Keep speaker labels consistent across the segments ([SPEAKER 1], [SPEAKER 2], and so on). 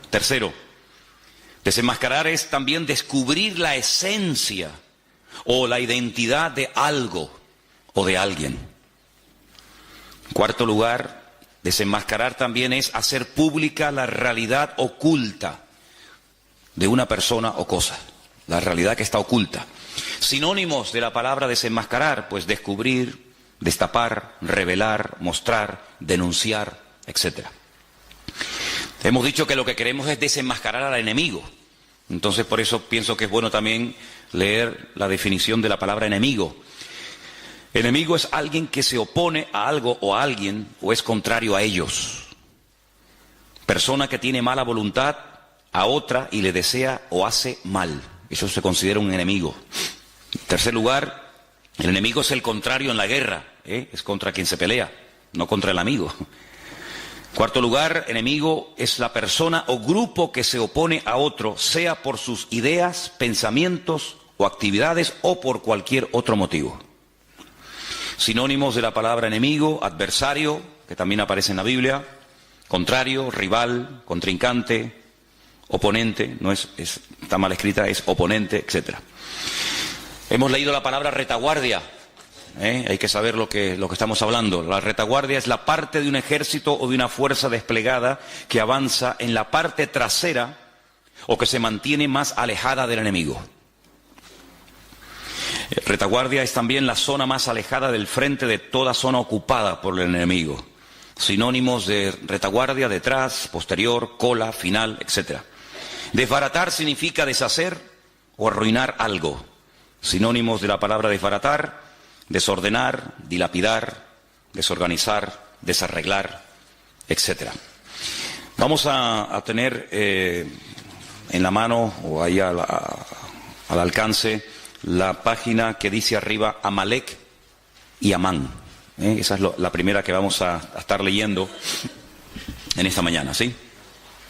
[SPEAKER 1] Tercero, desenmascarar es también descubrir la esencia o la identidad de algo o de alguien. En cuarto lugar, desenmascarar también es hacer pública la realidad oculta de una persona o cosa, la realidad que está oculta. Sinónimos de la palabra desenmascarar, pues descubrir, destapar, revelar, mostrar, denunciar, etc. Hemos dicho que lo que queremos es desenmascarar al enemigo. Entonces por eso pienso que es bueno también leer la definición de la palabra enemigo. Enemigo es alguien que se opone a algo o a alguien o es contrario a ellos. Persona que tiene mala voluntad a otra y le desea o hace mal. Eso se considera un enemigo. En tercer lugar, el enemigo es el contrario en la guerra. Es contra quien se pelea, no contra el amigo. Cuarto lugar, enemigo es la persona o grupo que se opone a otro, sea por sus ideas, pensamientos o actividades o por cualquier otro motivo. Sinónimos de la palabra enemigo: adversario, que también aparece en la Biblia, contrario, rival, contrincante, oponente, no está mal escrita, es oponente, etc. Hemos leído la palabra retaguardia. Hay que saber lo que estamos hablando. La retaguardia es la parte de un ejército o de una fuerza desplegada que avanza en la parte trasera o que se mantiene más alejada del enemigo. Retaguardia es también la zona más alejada del frente de toda zona ocupada por el enemigo. Sinónimos de retaguardia: detrás, posterior, cola, final, etc. Desbaratar significa deshacer o arruinar algo. Sinónimos de la palabra desbaratar: desordenar, dilapidar, desorganizar, desarreglar, etc. Vamos a tener en la mano o ahí al alcance la página que dice arriba Amalek y Amán. Esa es la primera que vamos a estar leyendo en esta mañana, ¿sí?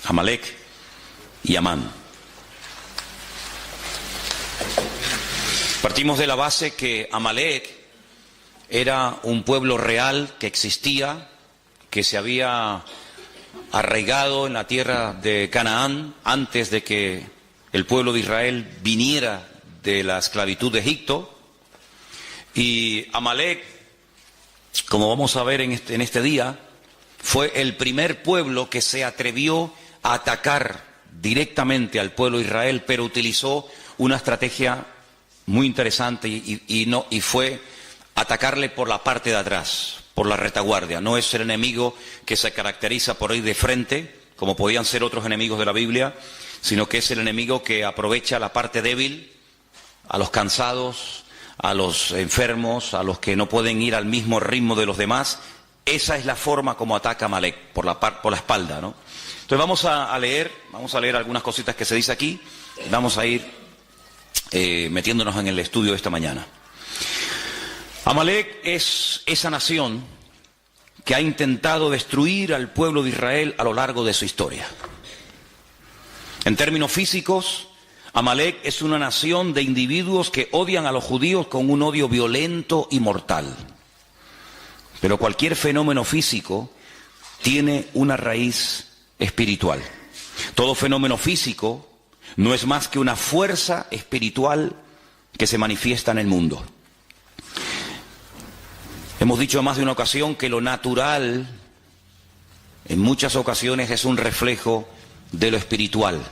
[SPEAKER 1] Amalek y Amán. Partimos de la base que Amalek era un pueblo real que existía, que se había arraigado en la tierra de Canaán antes de que el pueblo de Israel viniera de la esclavitud de Egipto. Y Amalek, como vamos a ver en este día, fue el primer pueblo que se atrevió a atacar directamente al pueblo de Israel, pero utilizó una estrategia muy interesante y fue atacarle por la parte de atrás, por la retaguardia. No es el enemigo que se caracteriza por ir de frente, como podían ser otros enemigos de la Biblia, sino que es el enemigo que aprovecha la parte débil, a los cansados, a los enfermos, a los que no pueden ir al mismo ritmo de los demás. Esa es la forma como ataca Amalek, por la espalda, ¿no? Entonces vamos a leer algunas cositas que se dice aquí, vamos a ir metiéndonos en el estudio de esta mañana. Amalek es esa nación que ha intentado destruir al pueblo de Israel a lo largo de su historia. En términos físicos, Amalek es una nación de individuos que odian a los judíos con un odio violento y mortal. Pero cualquier fenómeno físico tiene una raíz espiritual. Todo fenómeno físico no es más que una fuerza espiritual que se manifiesta en el mundo. Hemos dicho en más de una ocasión que lo natural en muchas ocasiones es un reflejo de lo espiritual.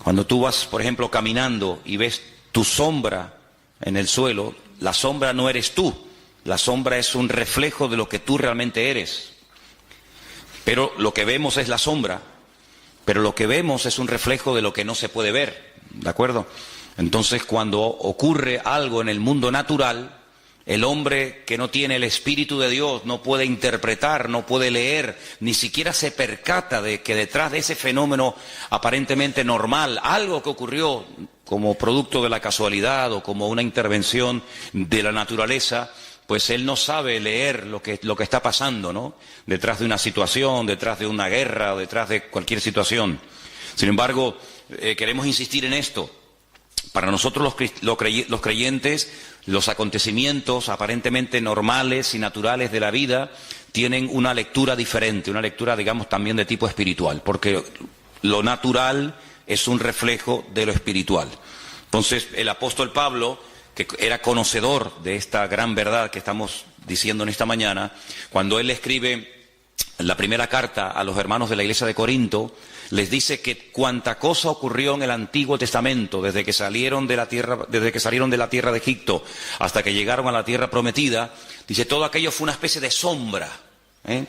[SPEAKER 1] Cuando tú vas, por ejemplo, caminando y ves tu sombra en el suelo, la sombra no eres tú, la sombra es un reflejo de lo que tú realmente eres. Pero lo que vemos es la sombra, pero lo que vemos es un reflejo de lo que no se puede ver, ¿de acuerdo? Entonces, cuando ocurre algo en el mundo natural, el hombre que no tiene el Espíritu de Dios no puede interpretar, no puede leer, ni siquiera se percata de que detrás de ese fenómeno aparentemente normal, algo que ocurrió como producto de la casualidad o como una intervención de la naturaleza, pues él no sabe leer lo que está pasando, ¿no? Detrás de una situación, detrás de una guerra o detrás de cualquier situación. Sin embargo, queremos insistir en esto. Para nosotros los creyentes, los acontecimientos aparentemente normales y naturales de la vida tienen una lectura diferente, una lectura, digamos, también de tipo espiritual, porque Lo natural es un reflejo de lo espiritual. Entonces, el apóstol Pablo, que era conocedor de esta gran verdad que estamos diciendo en esta mañana, cuando él escribe la primera carta a los hermanos de la iglesia de Corinto, les dice que cuanta cosa ocurrió en el Antiguo Testamento, desde que salieron de la tierra de Egipto hasta que llegaron a la tierra prometida, dice, todo aquello fue una especie de sombra,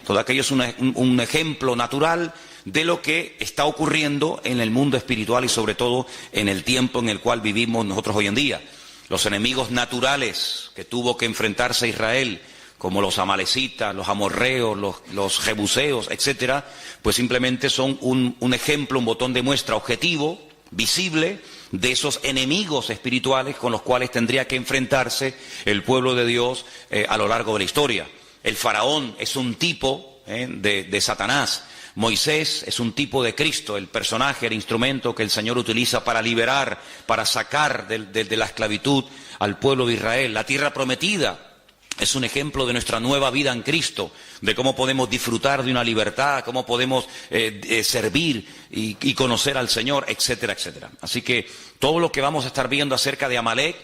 [SPEAKER 1] todo aquello es un ejemplo natural de lo que está ocurriendo en el mundo espiritual y sobre todo en el tiempo en el cual vivimos nosotros hoy en día. Los enemigos naturales que tuvo que enfrentarse Israel, como los amalecitas, los amorreos, los jebuseos, etcétera, pues simplemente son un ejemplo, un botón de muestra objetivo, visible, de esos enemigos espirituales con los cuales tendría que enfrentarse el pueblo de Dios a lo largo de la historia. El faraón es un tipo de Satanás. Moisés es un tipo de Cristo, el personaje, el instrumento que el Señor utiliza para liberar, para sacar de la esclavitud al pueblo de Israel. La tierra prometida es un ejemplo de nuestra nueva vida en Cristo, de cómo podemos disfrutar de una libertad, cómo podemos servir y conocer al Señor, etcétera, etcétera. Así que todo lo que vamos a estar viendo acerca de Amalek,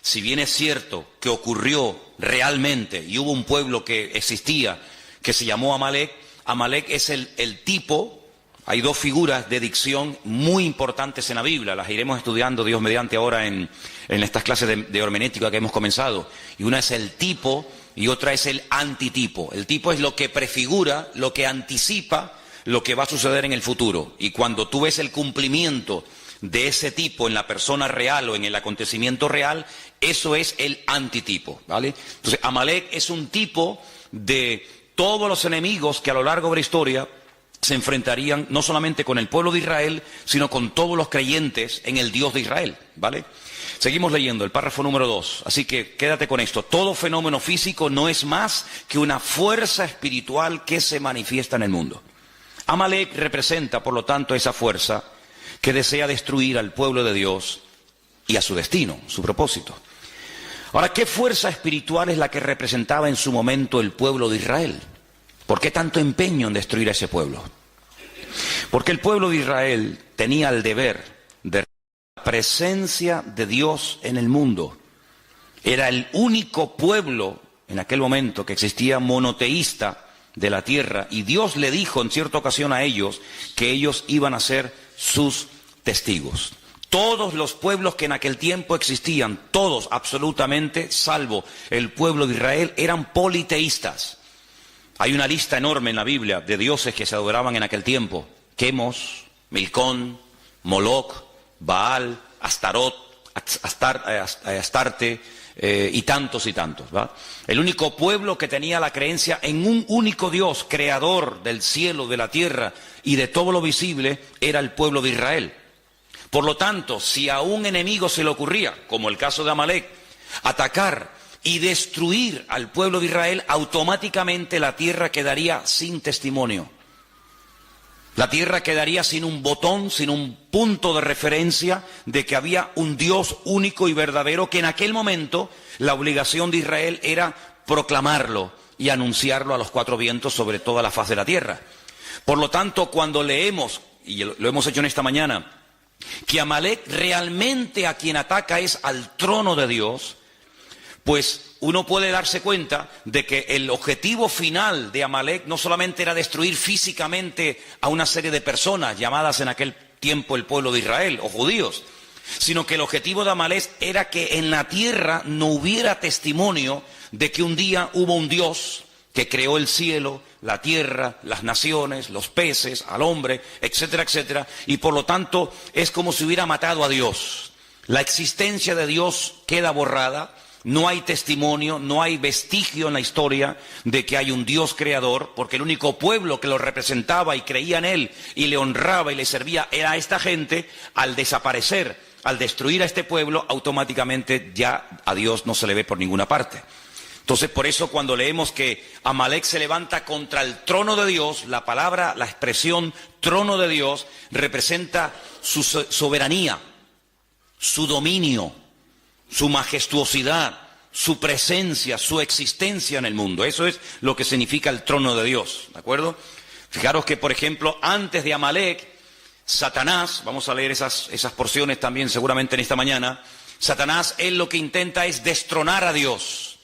[SPEAKER 1] si bien es cierto que ocurrió realmente y hubo un pueblo que existía que se llamó Amalek, Amalek es el tipo, hay dos figuras de dicción muy importantes en la Biblia, las iremos estudiando Dios mediante ahora en estas clases de hermenéutica que hemos comenzado, y una es el tipo y otra es el antitipo. El tipo es lo que prefigura, lo que anticipa lo que va a suceder en el futuro, y cuando tú ves el cumplimiento de ese tipo en la persona real o en el acontecimiento real, eso es el antitipo, ¿vale? Entonces Amalek es un tipo de todos los enemigos que a lo largo de la historia se enfrentarían no solamente con el pueblo de Israel, sino con todos los creyentes en el Dios de Israel, ¿vale? Seguimos leyendo el párrafo número 2, así que quédate con esto. Todo fenómeno físico no es más que una fuerza espiritual que se manifiesta en el mundo. Amalek representa, por lo tanto, esa fuerza que desea destruir al pueblo de Dios y a su destino, su propósito. Ahora, ¿qué fuerza espiritual es la que representaba en su momento el pueblo de Israel? ¿Por qué tanto empeño en destruir a ese pueblo? Porque el pueblo de Israel tenía el deber de la presencia de Dios en el mundo. Era el único pueblo en aquel momento que existía monoteísta de la tierra, y Dios le dijo en cierta ocasión a ellos que ellos iban a ser sus testigos. Todos los pueblos que en aquel tiempo existían, todos absolutamente, salvo el pueblo de Israel, eran politeístas. Hay una lista enorme en la Biblia de dioses que se adoraban en aquel tiempo: Quemos, Milcón, Moloc, Baal, Astarot, Astarte y tantos, ¿va? El único pueblo que tenía la creencia en un único Dios, creador del cielo, de la tierra y de todo lo visible, era el pueblo de Israel. Por lo tanto, si a un enemigo se le ocurría, como el caso de Amalek, atacar y destruir al pueblo de Israel, automáticamente la tierra quedaría sin testimonio. La tierra quedaría sin un botón, sin un punto de referencia de que había un Dios único y verdadero, que en aquel momento la obligación de Israel era proclamarlo y anunciarlo a los cuatro vientos sobre toda la faz de la tierra. Por lo tanto, cuando leemos, y lo hemos hecho en esta mañana, que Amalek realmente a quien ataca es al trono de Dios, pues uno puede darse cuenta de que el objetivo final de Amalek no solamente era destruir físicamente a una serie de personas llamadas en aquel tiempo el pueblo de Israel o judíos, sino que el objetivo de Amalek era que en la tierra no hubiera testimonio de que un día hubo un Dios que creó el cielo, la tierra, las naciones, los peces, al hombre, etcétera, etcétera, y por lo tanto es como si hubiera matado a Dios. La existencia de Dios queda borrada, no hay testimonio, no hay vestigio en la historia de que hay un Dios creador, porque el único pueblo que lo representaba y creía en él y le honraba y le servía era esta gente. Al desaparecer, al destruir a este pueblo, automáticamente ya a Dios no se le ve por ninguna parte. Entonces, por eso cuando leemos que Amalek se levanta contra el trono de Dios, la palabra, la expresión trono de Dios representa su soberanía, su dominio, su majestuosidad, su presencia, su existencia en el mundo. Eso es lo que significa el trono de Dios, ¿de acuerdo? Fijaros que, por ejemplo, antes de Amalek Satanás, vamos a leer esas porciones también seguramente en esta mañana, Satanás, él lo que intenta es destronar a Dios.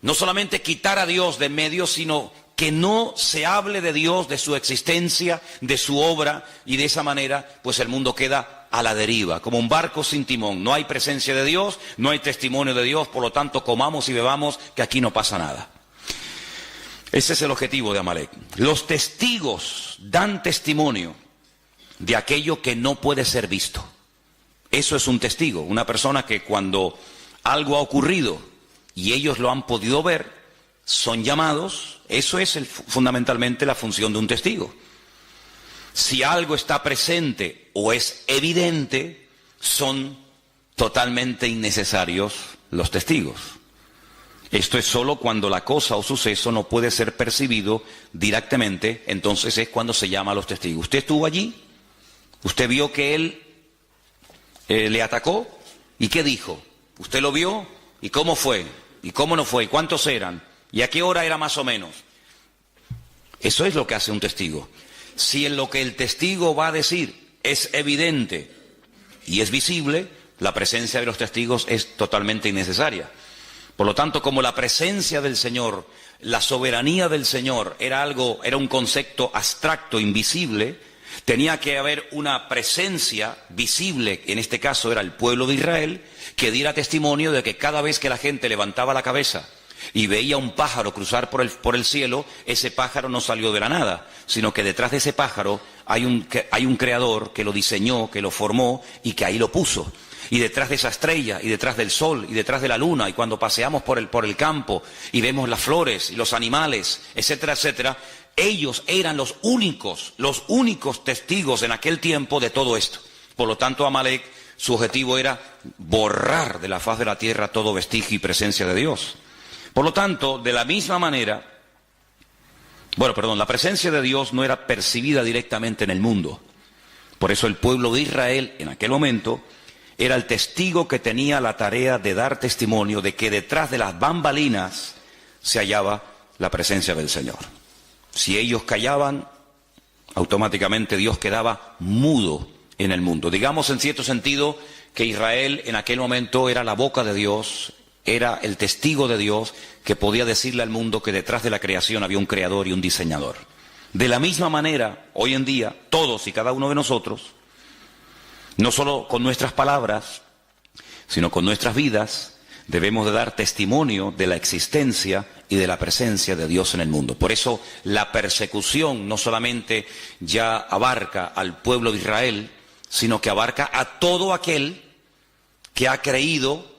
[SPEAKER 1] No solamente quitar a Dios de en medio, sino que no se hable de Dios, de su existencia, de su obra, y de esa manera, pues el mundo queda a la deriva, como un barco sin timón. No hay presencia de Dios, no hay testimonio de Dios, por lo tanto comamos y bebamos, que aquí no pasa nada. Ese es el objetivo de Amalek. Los testigos dan testimonio de aquello que no puede ser visto. Eso es un testigo, una persona que cuando algo ha ocurrido y ellos lo han podido ver, son llamados. Eso es fundamentalmente la función de un testigo. Si algo está presente o es evidente, son totalmente innecesarios los testigos. Esto es solo cuando la cosa o suceso no puede ser percibido directamente, entonces es cuando se llama a los testigos. ¿Usted estuvo allí? ¿Usted vio que él le atacó? ¿Y qué dijo? ¿Usted lo vio? ¿Y cómo fue? ¿Y cómo no fue? ¿Y cuántos eran? ¿Y a qué hora era más o menos? Eso es lo que hace un testigo. Si en lo que el testigo va a decir es evidente y es visible, la presencia de los testigos es totalmente innecesaria. Por lo tanto, como la presencia del Señor, la soberanía del Señor era un concepto abstracto, invisible, tenía que haber una presencia visible, en este caso era el pueblo de Israel, que diera testimonio de que cada vez que la gente levantaba la cabeza y veía un pájaro cruzar por el cielo, ese pájaro no salió de la nada, sino que detrás de ese pájaro hay un creador que lo diseñó, que lo formó y que ahí lo puso. Y detrás de esa estrella, y detrás del sol, y detrás de la luna, y cuando paseamos por el campo y vemos las flores y los animales, etcétera, etcétera, ellos eran los únicos testigos en aquel tiempo de todo esto. Por lo tanto, Amalek, su objetivo era borrar de la faz de la tierra todo vestigio y presencia de Dios. Por lo tanto, de la misma manera, la presencia de Dios no era percibida directamente en el mundo. Por eso el pueblo de Israel, en aquel momento, era el testigo que tenía la tarea de dar testimonio de que detrás de las bambalinas se hallaba la presencia del Señor. Si ellos callaban, automáticamente Dios quedaba mudo en el mundo. Digamos en cierto sentido que Israel en aquel momento era la boca de Dios, era el testigo de Dios que podía decirle al mundo que detrás de la creación había un creador y un diseñador. De la misma manera, hoy en día, todos y cada uno de nosotros, no solo con nuestras palabras, sino con nuestras vidas, debemos de dar testimonio de la existencia y de la presencia de Dios en el mundo. Por eso la persecución no solamente ya abarca al pueblo de Israel, sino que abarca a todo aquel que ha creído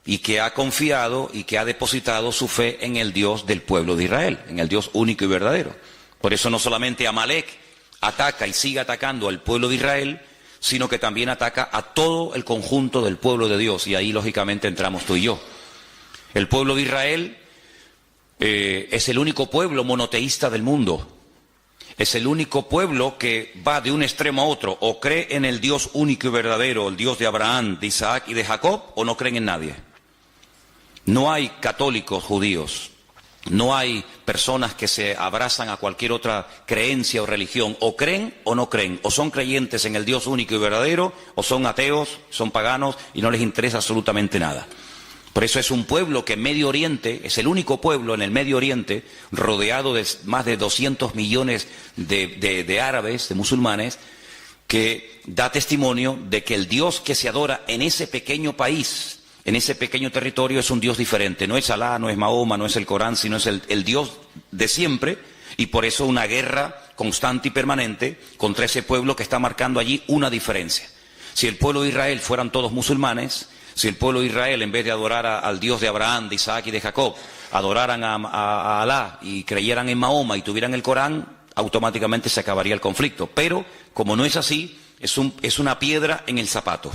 [SPEAKER 1] y que ha confiado y que ha depositado su fe en el Dios del pueblo de Israel, en el Dios único y verdadero. Por eso no solamente Amalek ataca y sigue atacando al pueblo de Israel, sino que también ataca a todo el conjunto del pueblo de Dios, y ahí lógicamente entramos tú y yo. El pueblo de Israel es el único pueblo monoteísta del mundo, es el único pueblo que va de un extremo a otro, o cree en el Dios único y verdadero, el Dios de Abraham, de Isaac y de Jacob, o no creen en nadie. No hay católicos judíos, no hay personas que se abrazan a cualquier otra creencia o religión, o creen o no creen, o son creyentes en el Dios único y verdadero, o son ateos, son paganos y no les interesa absolutamente nada. Por eso es un pueblo que en Medio Oriente, es el único pueblo en el Medio Oriente, rodeado de más de 200 millones de árabes, de musulmanes, que da testimonio de que el Dios que se adora en ese pequeño país, en ese pequeño territorio, es un Dios diferente. No es Alá, no es Mahoma, no es el Corán, sino es el Dios de siempre, y por eso una guerra constante y permanente contra ese pueblo que está marcando allí una diferencia. Si el pueblo de Israel fueran todos musulmanes, si el pueblo de Israel, en vez de adorar al Dios de Abraham, de Isaac y de Jacob, adoraran a Alá y creyeran en Mahoma y tuvieran el Corán, automáticamente se acabaría el conflicto. Pero, como no es así, es una piedra en el zapato.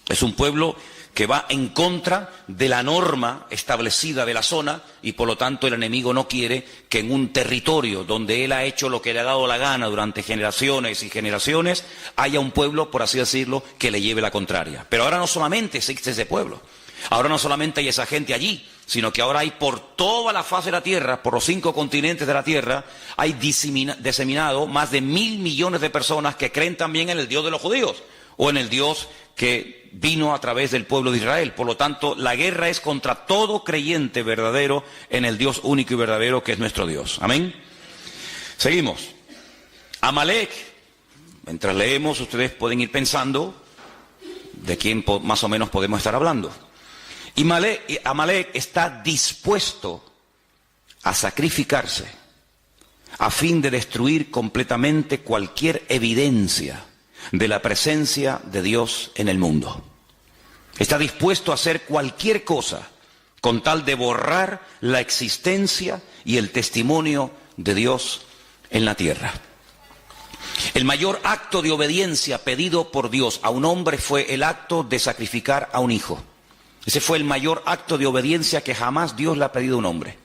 [SPEAKER 1] Es un pueblo que va en contra de la norma establecida de la zona, y por lo tanto el enemigo no quiere que en un territorio donde él ha hecho lo que le ha dado la gana durante generaciones y generaciones, haya un pueblo, por así decirlo, que le lleve la contraria. Pero ahora no solamente existe ese pueblo, Ahora no solamente hay esa gente allí, sino que ahora hay por toda la faz de la tierra, por los 5 continentes de la tierra, hay diseminado más de 1.000 millones de personas que creen también en el Dios de los judíos, o en el Dios que vino a través del pueblo de Israel. Por lo tanto, la guerra es contra todo creyente verdadero en el Dios único y verdadero que es nuestro Dios. Amén. Seguimos. Amalek, mientras leemos, ustedes pueden ir pensando de quién más o menos podemos estar hablando. Y Amalek está dispuesto a sacrificarse a fin de destruir completamente cualquier evidencia de la presencia de Dios en el mundo. Está dispuesto a hacer cualquier cosa con tal de borrar la existencia y el testimonio de Dios en la tierra. El mayor acto de obediencia pedido por Dios a un hombre fue el acto de sacrificar a un hijo. Ese fue el mayor acto de obediencia que jamás Dios le ha pedido a un hombre.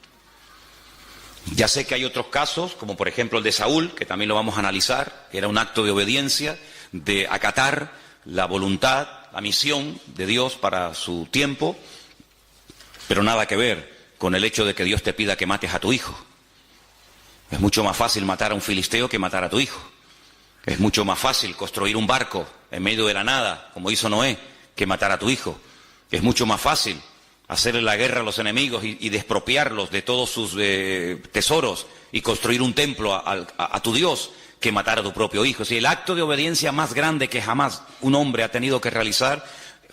[SPEAKER 1] Ya sé que hay otros casos, como por ejemplo el de Saúl, que también lo vamos a analizar, que era un acto de obediencia, de acatar la voluntad, la misión de Dios para su tiempo, pero nada que ver con el hecho de que Dios te pida que mates a tu hijo. Es mucho más fácil matar a un filisteo que matar a tu hijo. Es mucho más fácil construir un barco en medio de la nada, como hizo Noé, que matar a tu hijo. Es mucho más fácil hacerle la guerra a los enemigos y despropiarlos de todos sus tesoros y construir un templo a tu Dios que matar a tu propio hijo. Si el acto de obediencia más grande que jamás un hombre ha tenido que realizar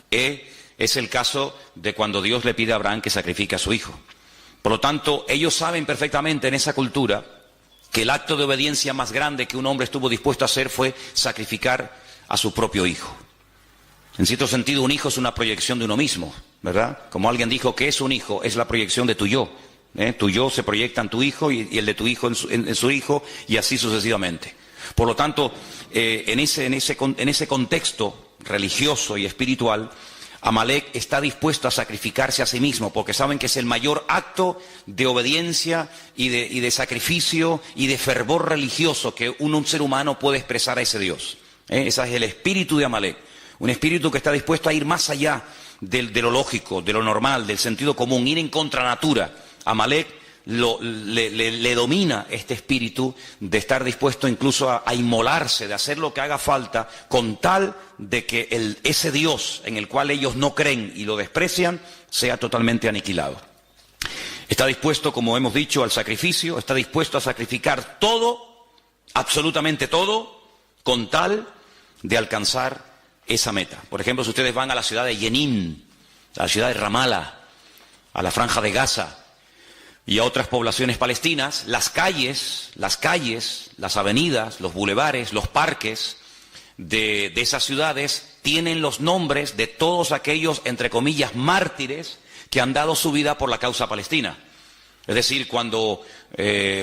[SPEAKER 1] es el caso de cuando Dios le pide a Abraham que sacrifique a su hijo. Por lo tanto, ellos saben perfectamente en esa cultura que el acto de obediencia más grande que un hombre estuvo dispuesto a hacer fue sacrificar a su propio hijo. En cierto sentido, un hijo es una proyección de uno mismo, ¿verdad? Como alguien dijo, ¿qué es un hijo? Es la proyección de tu yo. Tu yo se proyecta en tu hijo y el de tu hijo en su hijo y así sucesivamente. Por lo tanto, en ese contexto religioso y espiritual, Amalek está dispuesto a sacrificarse a sí mismo porque saben que es el mayor acto de obediencia y de sacrificio y de fervor religioso que un ser humano puede expresar a ese Dios. Ese es el espíritu de Amalek. Un espíritu que está dispuesto a ir más allá de lo lógico, de lo normal, del sentido común, ir en contra natura. Amalek le domina este espíritu de estar dispuesto incluso a inmolarse, de hacer lo que haga falta, con tal de que ese Dios en el cual ellos no creen y lo desprecian, sea totalmente aniquilado. Está dispuesto, como hemos dicho, al sacrificio, está dispuesto a sacrificar todo, absolutamente todo, con tal de alcanzar esa meta. Por ejemplo, si ustedes van a la ciudad de Jenin, a la ciudad de Ramala, a la Franja de Gaza y a otras poblaciones palestinas, las calles, las avenidas, los bulevares, los parques de esas ciudades tienen los nombres de todos aquellos, entre comillas, mártires que han dado su vida por la causa palestina. Es decir, cuando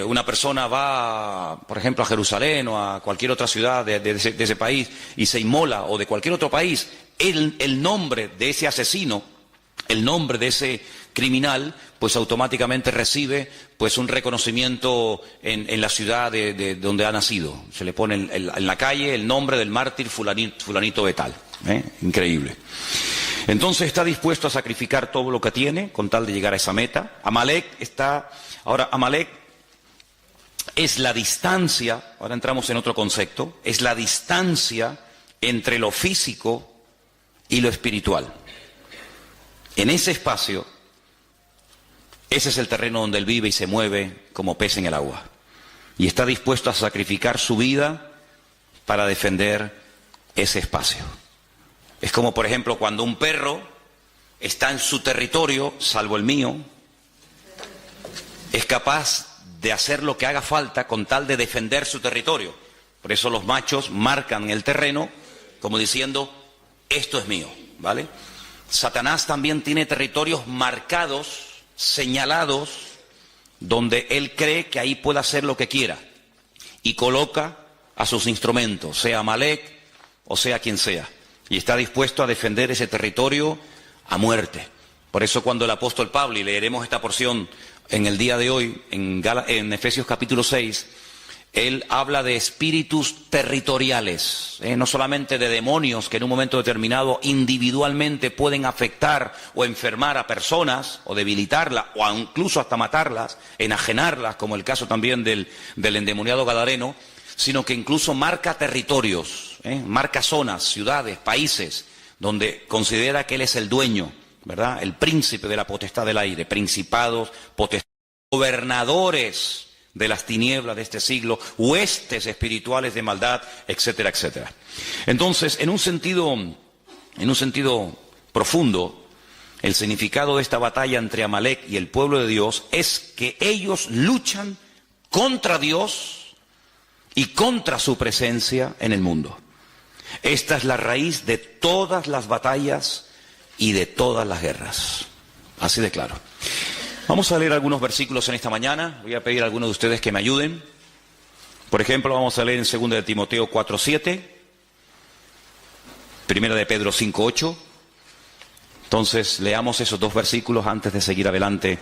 [SPEAKER 1] una persona va, por ejemplo, a Jerusalén o a cualquier otra ciudad de ese país y se inmola, o de cualquier otro país, el nombre de ese asesino, el nombre de ese criminal, pues automáticamente recibe pues un reconocimiento en la ciudad de donde ha nacido. Se le pone en la calle el nombre del mártir fulanito de tal. Increíble. Entonces está dispuesto a sacrificar todo lo que tiene con tal de llegar a esa meta. Amalek es la distancia, ahora entramos en otro concepto, es la distancia entre lo físico y lo espiritual. En ese espacio, ese es el terreno donde él vive y se mueve como pez en el agua. Y está dispuesto a sacrificar su vida para defender ese espacio. Es como, por ejemplo, cuando un perro está en su territorio, salvo el mío, es capaz de hacer lo que haga falta con tal de defender su territorio. Por eso los machos marcan el terreno como diciendo, esto es mío, ¿vale? Satanás también tiene territorios marcados, señalados, donde él cree que ahí puede hacer lo que quiera. Y coloca a sus instrumentos, sea Amalek o sea quien sea. Y está dispuesto a defender ese territorio a muerte. Por eso cuando el apóstol Pablo, y leeremos esta porción en el día de hoy, en Efesios capítulo 6, él habla de espíritus territoriales, no solamente de demonios que en un momento determinado individualmente pueden afectar o enfermar a personas o debilitarlas o incluso hasta matarlas, enajenarlas, como el caso también del endemoniado gadareno, sino que incluso marca territorios, marca zonas, ciudades, países, donde considera que él es el dueño, ¿verdad? El príncipe de la potestad del aire, principados, potestades, gobernadores de las tinieblas de este siglo, huestes espirituales de maldad, etcétera, etcétera. Entonces, en un sentido profundo, el significado de esta batalla entre Amalek y el pueblo de Dios es que ellos luchan contra Dios y contra su presencia en el mundo. Esta es la raíz de todas las batallas y de todas las guerras. Así de claro. Vamos a leer algunos versículos en esta mañana. Voy a pedir a algunos de ustedes que me ayuden. Por ejemplo, vamos a leer en 2 de Timoteo 4:7, 1 de Pedro 5:8. Entonces, leamos esos dos versículos antes de seguir adelante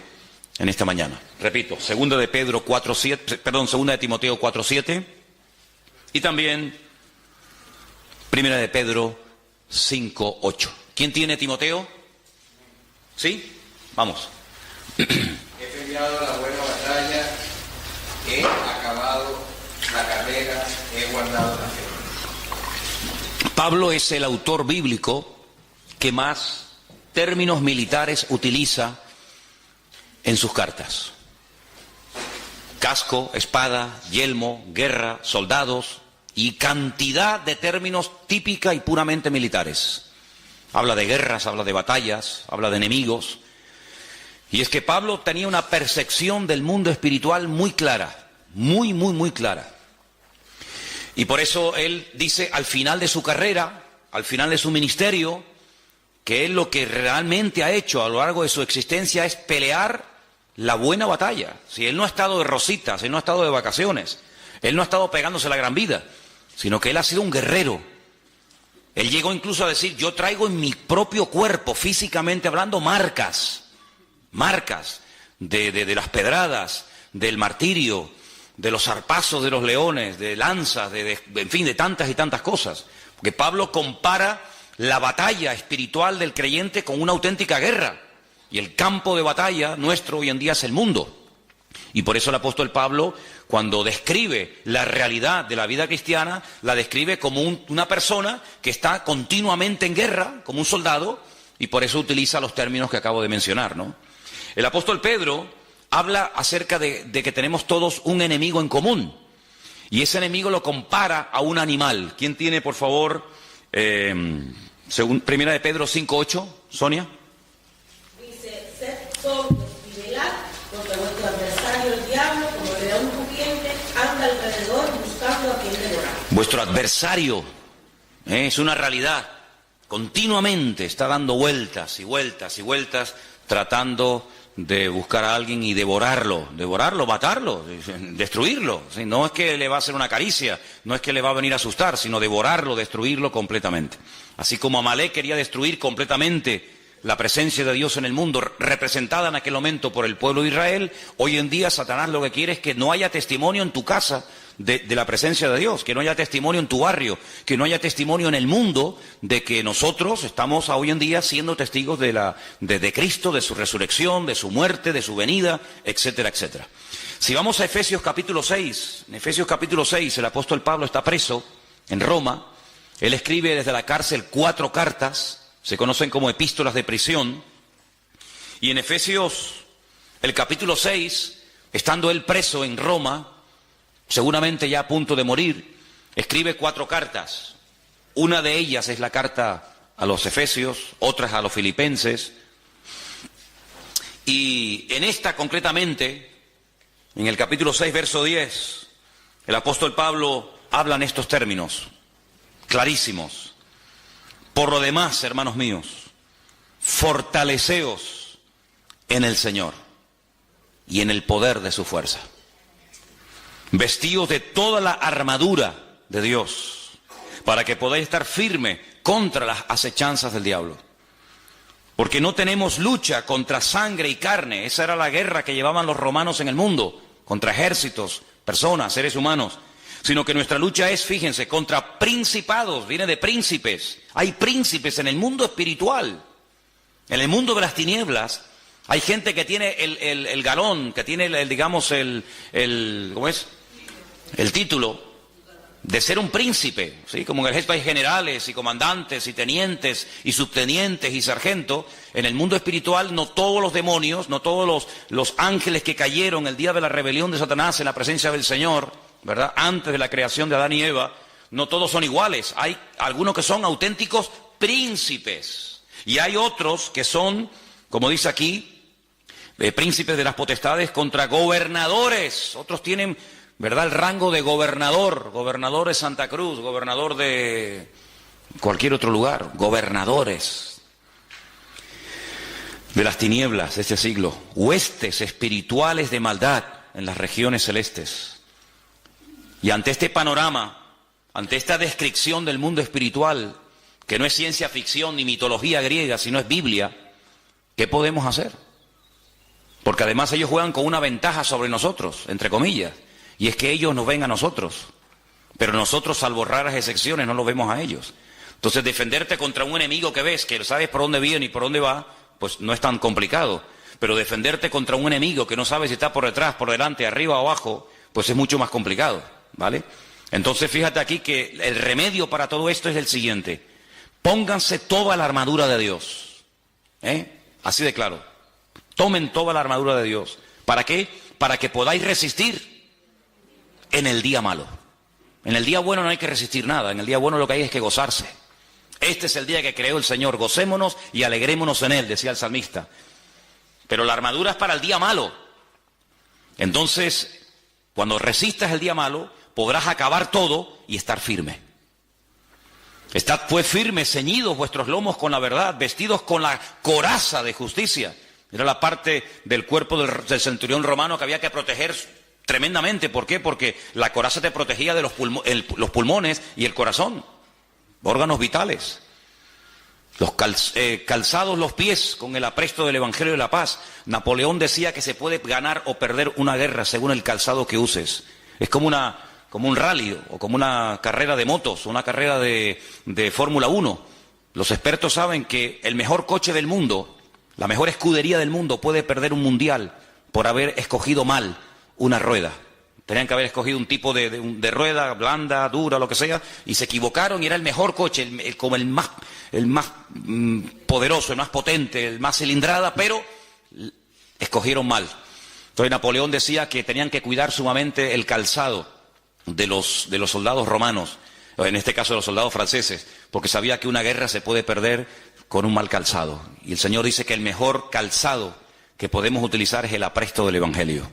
[SPEAKER 1] en esta mañana. Repito, 2 de Pedro 4:7, perdón, 2 de Timoteo 4:7 y también 1 de Pedro 5:8. ¿Quién tiene Timoteo? ¿Sí? Vamos.
[SPEAKER 2] He peleado la buena batalla, he acabado la carrera, he guardado la fe.
[SPEAKER 1] Pablo es el autor bíblico que más términos militares utiliza en sus cartas. Casco, espada, yelmo, guerra, soldados y cantidad de términos típica y puramente militares. Habla de guerras, habla de batallas, habla de enemigos. Y es que Pablo tenía una percepción del mundo espiritual muy clara, muy clara. Y por eso él dice al final de su carrera, al final de su ministerio, que él lo que realmente ha hecho a lo largo de su existencia es pelear la buena batalla. Si él no ha estado de rositas, él no ha estado de vacaciones, él no ha estado pegándose la gran vida, sino que él ha sido un guerrero. Él llegó incluso a decir, yo traigo en mi propio cuerpo, físicamente hablando, marcas de las pedradas, del martirio, de los zarpazos de los leones, de lanzas, en fin, de tantas y tantas cosas. Porque Pablo compara la batalla espiritual del creyente con una auténtica guerra. Y el campo de batalla nuestro hoy en día es el mundo. Y por eso el apóstol Pablo, cuando describe la realidad de la vida cristiana, la describe como una persona que está continuamente en guerra, como un soldado, y por eso utiliza los términos que acabo de mencionar, ¿no? El apóstol Pedro habla acerca de que tenemos todos un enemigo en común. Y ese enemigo lo compara a un animal. ¿Quién tiene, por favor, según 1 de Pedro 5:8, Sonia?
[SPEAKER 3] Dice, sed sobrios y velad, porque vuestro adversario el diablo, como león rugiente, anda alrededor buscando a quien devorar.
[SPEAKER 1] Vuestro adversario es una realidad. Continuamente está dando vueltas y vueltas y vueltas, tratando de buscar a alguien y devorarlo, matarlo, destruirlo. No es que le va a hacer una caricia, no es que le va a venir a asustar, sino devorarlo, destruirlo completamente. Así como Amalek quería destruir completamente la presencia de Dios en el mundo, representada en aquel momento por el pueblo de Israel, hoy en día Satanás lo que quiere es que no haya testimonio en tu casa de la presencia de Dios, que no haya testimonio en tu barrio, que no haya testimonio en el mundo de que nosotros estamos hoy en día siendo testigos de Cristo, de su resurrección, de su muerte, de su venida, etcétera, etcétera. Si vamos a Efesios capítulo 6, en Efesios capítulo 6 el apóstol Pablo está preso en Roma, él escribe desde la cárcel 4 cartas, se conocen como epístolas de prisión, y en Efesios, el capítulo 6, estando él preso en Roma, seguramente ya a punto de morir, escribe 4 cartas. Una de ellas es la carta a los Efesios, otras a los Filipenses, y en esta concretamente, en el capítulo 6, verso 10, el apóstol Pablo habla en estos términos clarísimos. Por lo demás, hermanos míos, fortaleceos en el Señor y en el poder de su fuerza. Vestíos de toda la armadura de Dios, para que podáis estar firme contra las acechanzas del diablo. Porque no tenemos lucha contra sangre y carne. Esa era la guerra que llevaban los romanos en el mundo, contra ejércitos, personas, seres humanos, sino que nuestra lucha es, fíjense, contra principados, viene de príncipes. Hay príncipes en el mundo espiritual, en el mundo de las tinieblas. Hay gente que tiene el galón, que tiene ¿cómo es? El título de ser un príncipe, ¿sí? Como en el ejército hay generales y comandantes y tenientes y subtenientes y sargentos. En el mundo espiritual no todos los demonios, no todos los ángeles que cayeron el día de la rebelión de Satanás en la presencia del Señor, ¿verdad? Antes de la creación de Adán y Eva, no todos son iguales. Hay algunos que son auténticos príncipes y hay otros que son, como dice aquí, príncipes de las potestades contra gobernadores. Otros tienen, ¿verdad?, el rango de gobernador de Santa Cruz, gobernador de cualquier otro lugar, gobernadores de las tinieblas de este siglo, huestes espirituales de maldad en las regiones celestes. Y ante este panorama, ante esta descripción del mundo espiritual, que no es ciencia ficción ni mitología griega, sino es Biblia, ¿qué podemos hacer? Porque además ellos juegan con una ventaja sobre nosotros, entre comillas, y es que ellos nos ven a nosotros, pero nosotros, salvo raras excepciones, no los vemos a ellos. Entonces, defenderte contra un enemigo que ves, que sabes por dónde viene y por dónde va, pues no es tan complicado. Pero defenderte contra un enemigo que no sabes si está por detrás, por delante, arriba o abajo, pues es mucho más complicado, ¿vale? Entonces, fíjate aquí que el remedio para todo esto es el siguiente: pónganse toda la armadura de Dios, así de claro. Tomen toda la armadura de Dios. ¿Para qué? Para que podáis resistir en el día malo. En el día bueno no hay que resistir nada. En el día bueno lo que hay es que gozarse. Este es el día que creó el Señor. Gocémonos y alegrémonos en él, decía el salmista. Pero la armadura es para el día malo. Entonces, cuando resistas el día malo, podrás acabar todo y estar firme. Estad pues firmes, ceñidos vuestros lomos con la verdad, vestidos con la coraza de justicia. Era la parte del cuerpo del centurión romano que había que proteger tremendamente. ¿Por qué? Porque la coraza te protegía de los pulmones y el corazón, órganos vitales. Calzados los pies con el apresto del Evangelio de la Paz. Napoleón decía que se puede ganar o perder una guerra según el calzado que uses. Es como un rally o como una carrera de motos, una carrera de Fórmula 1. Los expertos saben que el mejor coche del mundo, la mejor escudería del mundo, puede perder un mundial por haber escogido mal una rueda. Tenían que haber escogido un tipo de rueda blanda, dura, lo que sea, y se equivocaron y era el mejor coche, como el más poderoso, el más potente, el más cilindrada, pero escogieron mal. Entonces Napoleón decía que tenían que cuidar sumamente el calzado de los soldados romanos, en este caso de los soldados franceses, porque sabía que una guerra se puede perder con un mal calzado. Y el Señor dice que el mejor calzado que podemos utilizar es el apresto del Evangelio.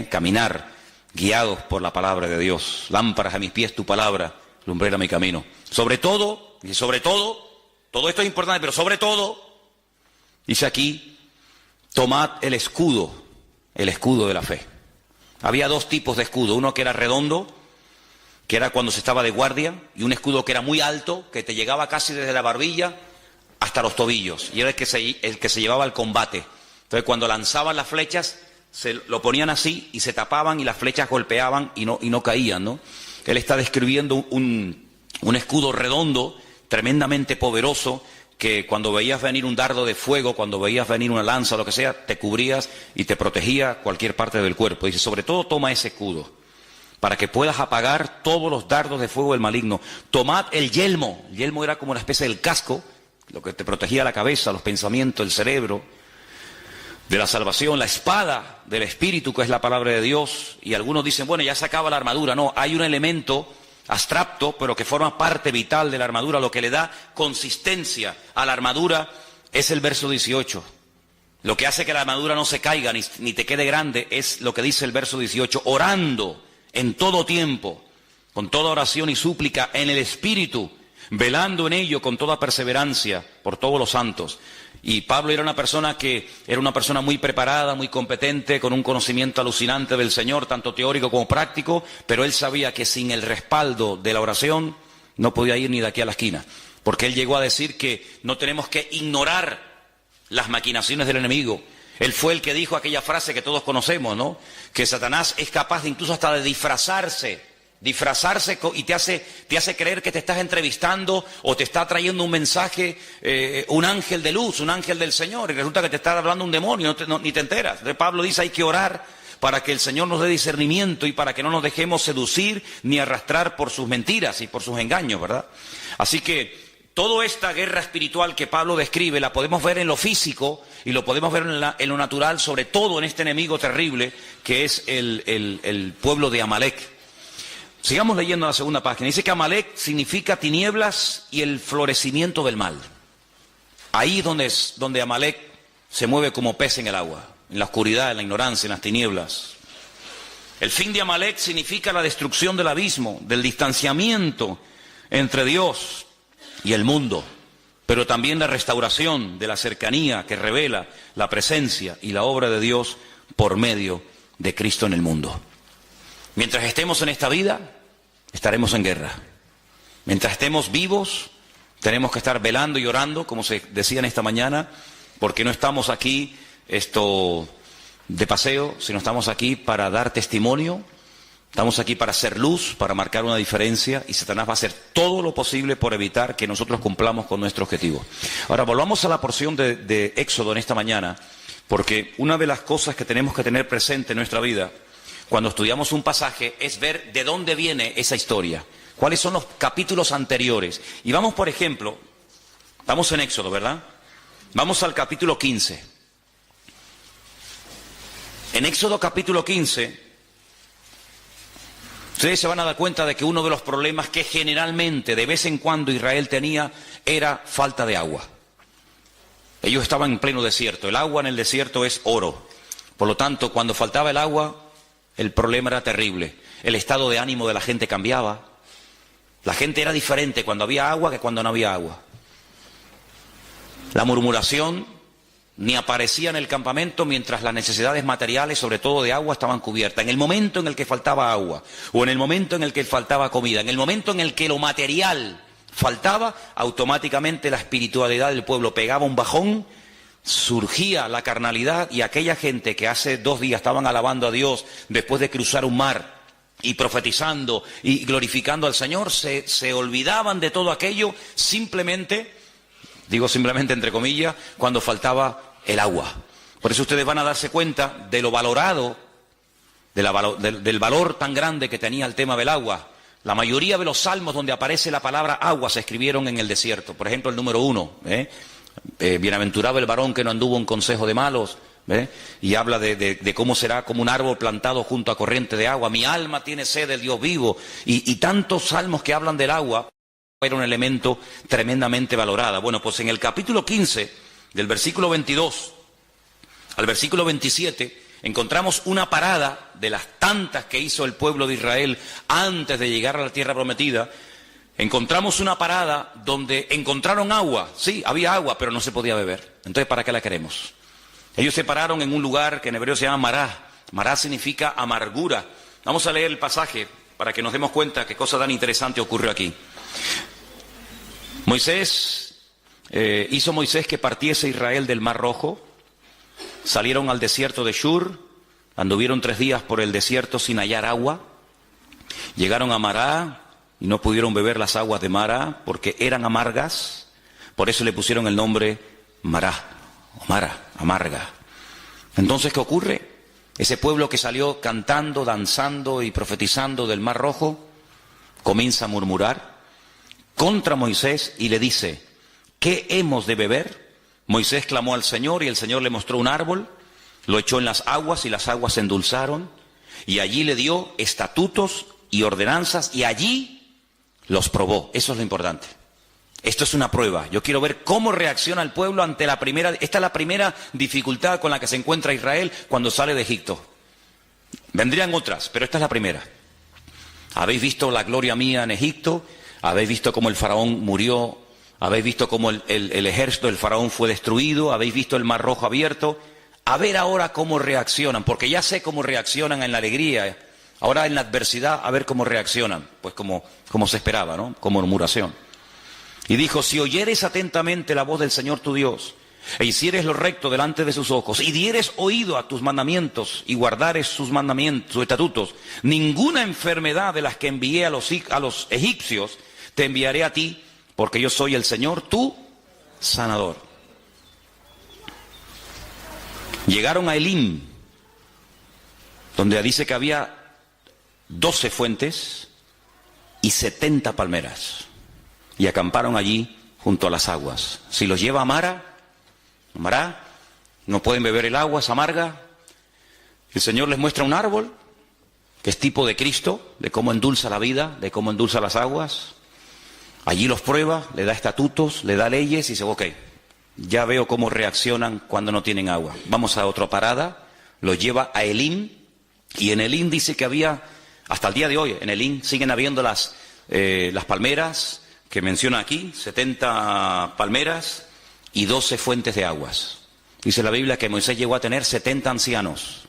[SPEAKER 1] Caminar guiados por la palabra de Dios. Lámparas a mis pies tu palabra, lumbrera mi camino. Sobre todo, todo esto es importante, pero sobre todo, dice aquí, tomad el escudo de la fe. Había dos tipos de escudo, uno que era redondo, que era cuando se estaba de guardia, y un escudo que era muy alto, que te llegaba casi desde la barbilla hasta los tobillos, y era el que se llevaba al combate. Entonces cuando lanzaban las flechas, se lo ponían así y se tapaban y las flechas golpeaban y no caían, ¿no? Él está describiendo un escudo redondo, tremendamente poderoso, que cuando veías venir un dardo de fuego, cuando veías venir una lanza o lo que sea, te cubrías y te protegía cualquier parte del cuerpo. Dice, sobre todo toma ese escudo, para que puedas apagar todos los dardos de fuego del maligno. Tomad el yelmo. El yelmo era como una especie del casco, lo que te protegía la cabeza, los pensamientos, el cerebro, de la salvación, la espada del Espíritu, que es la palabra de Dios. Y algunos dicen, bueno, ya se acaba la armadura. No, hay un elemento abstracto, pero que forma parte vital de la armadura. Lo que le da consistencia a la armadura es el verso 18. Lo que hace que la armadura no se caiga ni te quede grande es lo que dice el verso 18. Orando en todo tiempo, con toda oración y súplica en el Espíritu, velando en ello con toda perseverancia por todos los santos. Y Pablo era una persona muy preparada, muy competente, con un conocimiento alucinante del Señor, tanto teórico como práctico, pero él sabía que sin el respaldo de la oración no podía ir ni de aquí a la esquina, porque él llegó a decir que no tenemos que ignorar las maquinaciones del enemigo, Él fue el que dijo aquella frase que todos conocemos, ¿no? Que Satanás es capaz de incluso hasta de disfrazarse y te hace creer que te estás entrevistando o te está trayendo un mensaje, un ángel de luz, un ángel del Señor, y resulta que te está hablando un demonio, ni te enteras. Entonces Pablo dice, hay que orar para que el Señor nos dé discernimiento y para que no nos dejemos seducir ni arrastrar por sus mentiras y por sus engaños, ¿verdad? Así que toda esta guerra espiritual que Pablo describe la podemos ver en lo físico y lo podemos ver en lo natural, sobre todo en este enemigo terrible que es el pueblo de Amalek. Sigamos leyendo la segunda página. Dice que Amalek significa tinieblas y el florecimiento del mal. Ahí es donde Amalek se mueve como pez en el agua, en la oscuridad, en la ignorancia, en las tinieblas. El fin de Amalek significa la destrucción del abismo, del distanciamiento entre Dios y el mundo, pero también la restauración de la cercanía que revela la presencia y la obra de Dios por medio de Cristo en el mundo. Mientras estemos en esta vida, estaremos en guerra. Mientras estemos vivos, tenemos que estar velando y orando, como se decía en esta mañana, porque no estamos aquí de paseo, sino estamos aquí para dar testimonio, estamos aquí para hacer luz, para marcar una diferencia, y Satanás va a hacer todo lo posible por evitar que nosotros cumplamos con nuestro objetivo. Ahora, volvamos a la porción de Éxodo en esta mañana, porque una de las cosas que tenemos que tener presente en nuestra vida cuando estudiamos un pasaje es ver de dónde viene esa historia, cuáles son los capítulos anteriores. Y vamos, por ejemplo, estamos en Éxodo, ¿verdad? Vamos al capítulo 15. En Éxodo capítulo 15, ustedes se van a dar cuenta de que uno de los problemas que generalmente, de vez en cuando, Israel tenía era falta de agua. Ellos estaban en pleno desierto. El agua en el desierto es oro. Por lo tanto, cuando faltaba el agua, el problema era terrible. El estado de ánimo de la gente cambiaba. La gente era diferente cuando había agua que cuando no había agua. La murmuración ni aparecía en el campamento mientras las necesidades materiales, sobre todo de agua, estaban cubiertas. En el momento en el que faltaba agua, o en el momento en el que faltaba comida, en el momento en el que lo material faltaba, automáticamente la espiritualidad del pueblo pegaba un bajón, surgía la carnalidad, y aquella gente que hace 2 días estaban alabando a Dios después de cruzar un mar y profetizando y glorificando al Señor, se olvidaban de todo aquello simplemente, digo simplemente entre comillas, cuando faltaba el agua. Por eso ustedes van a darse cuenta de lo valorado, del valor tan grande que tenía el tema del agua. La mayoría de los salmos donde aparece la palabra agua se escribieron en el desierto. Por ejemplo, el número 1, bienaventurado el varón que no anduvo en consejo de malos, y habla de cómo será como un árbol plantado junto a corriente de agua. Mi alma tiene sed del Dios vivo, y tantos salmos que hablan del agua. Era un elemento tremendamente valorado. Bueno, pues en el capítulo 15, del versículo 22 al versículo 27, encontramos una parada de las tantas que hizo el pueblo de Israel antes de llegar a la tierra prometida. Encontramos una parada donde encontraron agua. Sí, había agua, pero no se podía beber. Entonces, ¿para qué la queremos? Ellos se pararon en un lugar que en hebreo se llama Mará. Mará significa amargura. Vamos a leer el pasaje para que nos demos cuenta qué cosa tan interesante ocurrió aquí. Hizo Moisés que partiese Israel del Mar Rojo. Salieron al desierto de Shur, anduvieron 3 días por el desierto sin hallar agua. Llegaron a Mará y no pudieron beber las aguas de Mará porque eran amargas. Por eso le pusieron el nombre Mará, o Mara, amarga. Entonces, ¿qué ocurre? Ese pueblo que salió cantando, danzando y profetizando del Mar Rojo, comienza a murmurar contra Moisés y le dice: ¿qué hemos de beber? Moisés clamó al Señor y el Señor le mostró un árbol, lo echó en las aguas y las aguas se endulzaron, y allí le dio estatutos y ordenanzas y allí los probó. Eso es lo importante. Esto es una prueba. Yo quiero ver cómo reacciona el pueblo ante la primera. Esta es la primera dificultad con la que se encuentra Israel cuando sale de Egipto. Vendrían otras, pero esta es la primera. ¿Habéis visto la gloria mía en Egipto? ¿Habéis visto cómo el faraón murió? ¿Habéis visto cómo el ejército del faraón fue destruido? ¿Habéis visto el Mar Rojo abierto? A ver ahora cómo reaccionan, porque ya sé cómo reaccionan en la alegría. Ahora en la adversidad, a ver cómo reaccionan. Pues como se esperaba, ¿no? Como murmuración. Y dijo: si oyeres atentamente la voz del Señor tu Dios, e hicieres lo recto delante de sus ojos, y dieres oído a tus mandamientos, y guardares sus mandamientos, sus estatutos, ninguna enfermedad de las que envié a los egipcios te enviaré a ti, porque yo soy el Señor, tu sanador. Llegaron a Elim, donde dice que había 12 fuentes y 70 palmeras, y acamparon allí junto a las aguas. Si los lleva a Mará, no pueden beber el agua, es amarga. El Señor les muestra un árbol, que es tipo de Cristo, de cómo endulza la vida, de cómo endulza las aguas. Allí los prueba, le da estatutos, le da leyes y dice, ok, ya veo cómo reaccionan cuando no tienen agua. Vamos a otra parada, los lleva a Elim, y en Elim dice que había, hasta el día de hoy, en Elim siguen habiendo las palmeras que menciona aquí, 70 palmeras y 12 fuentes de aguas. Dice la Biblia que Moisés llegó a tener 70 ancianos.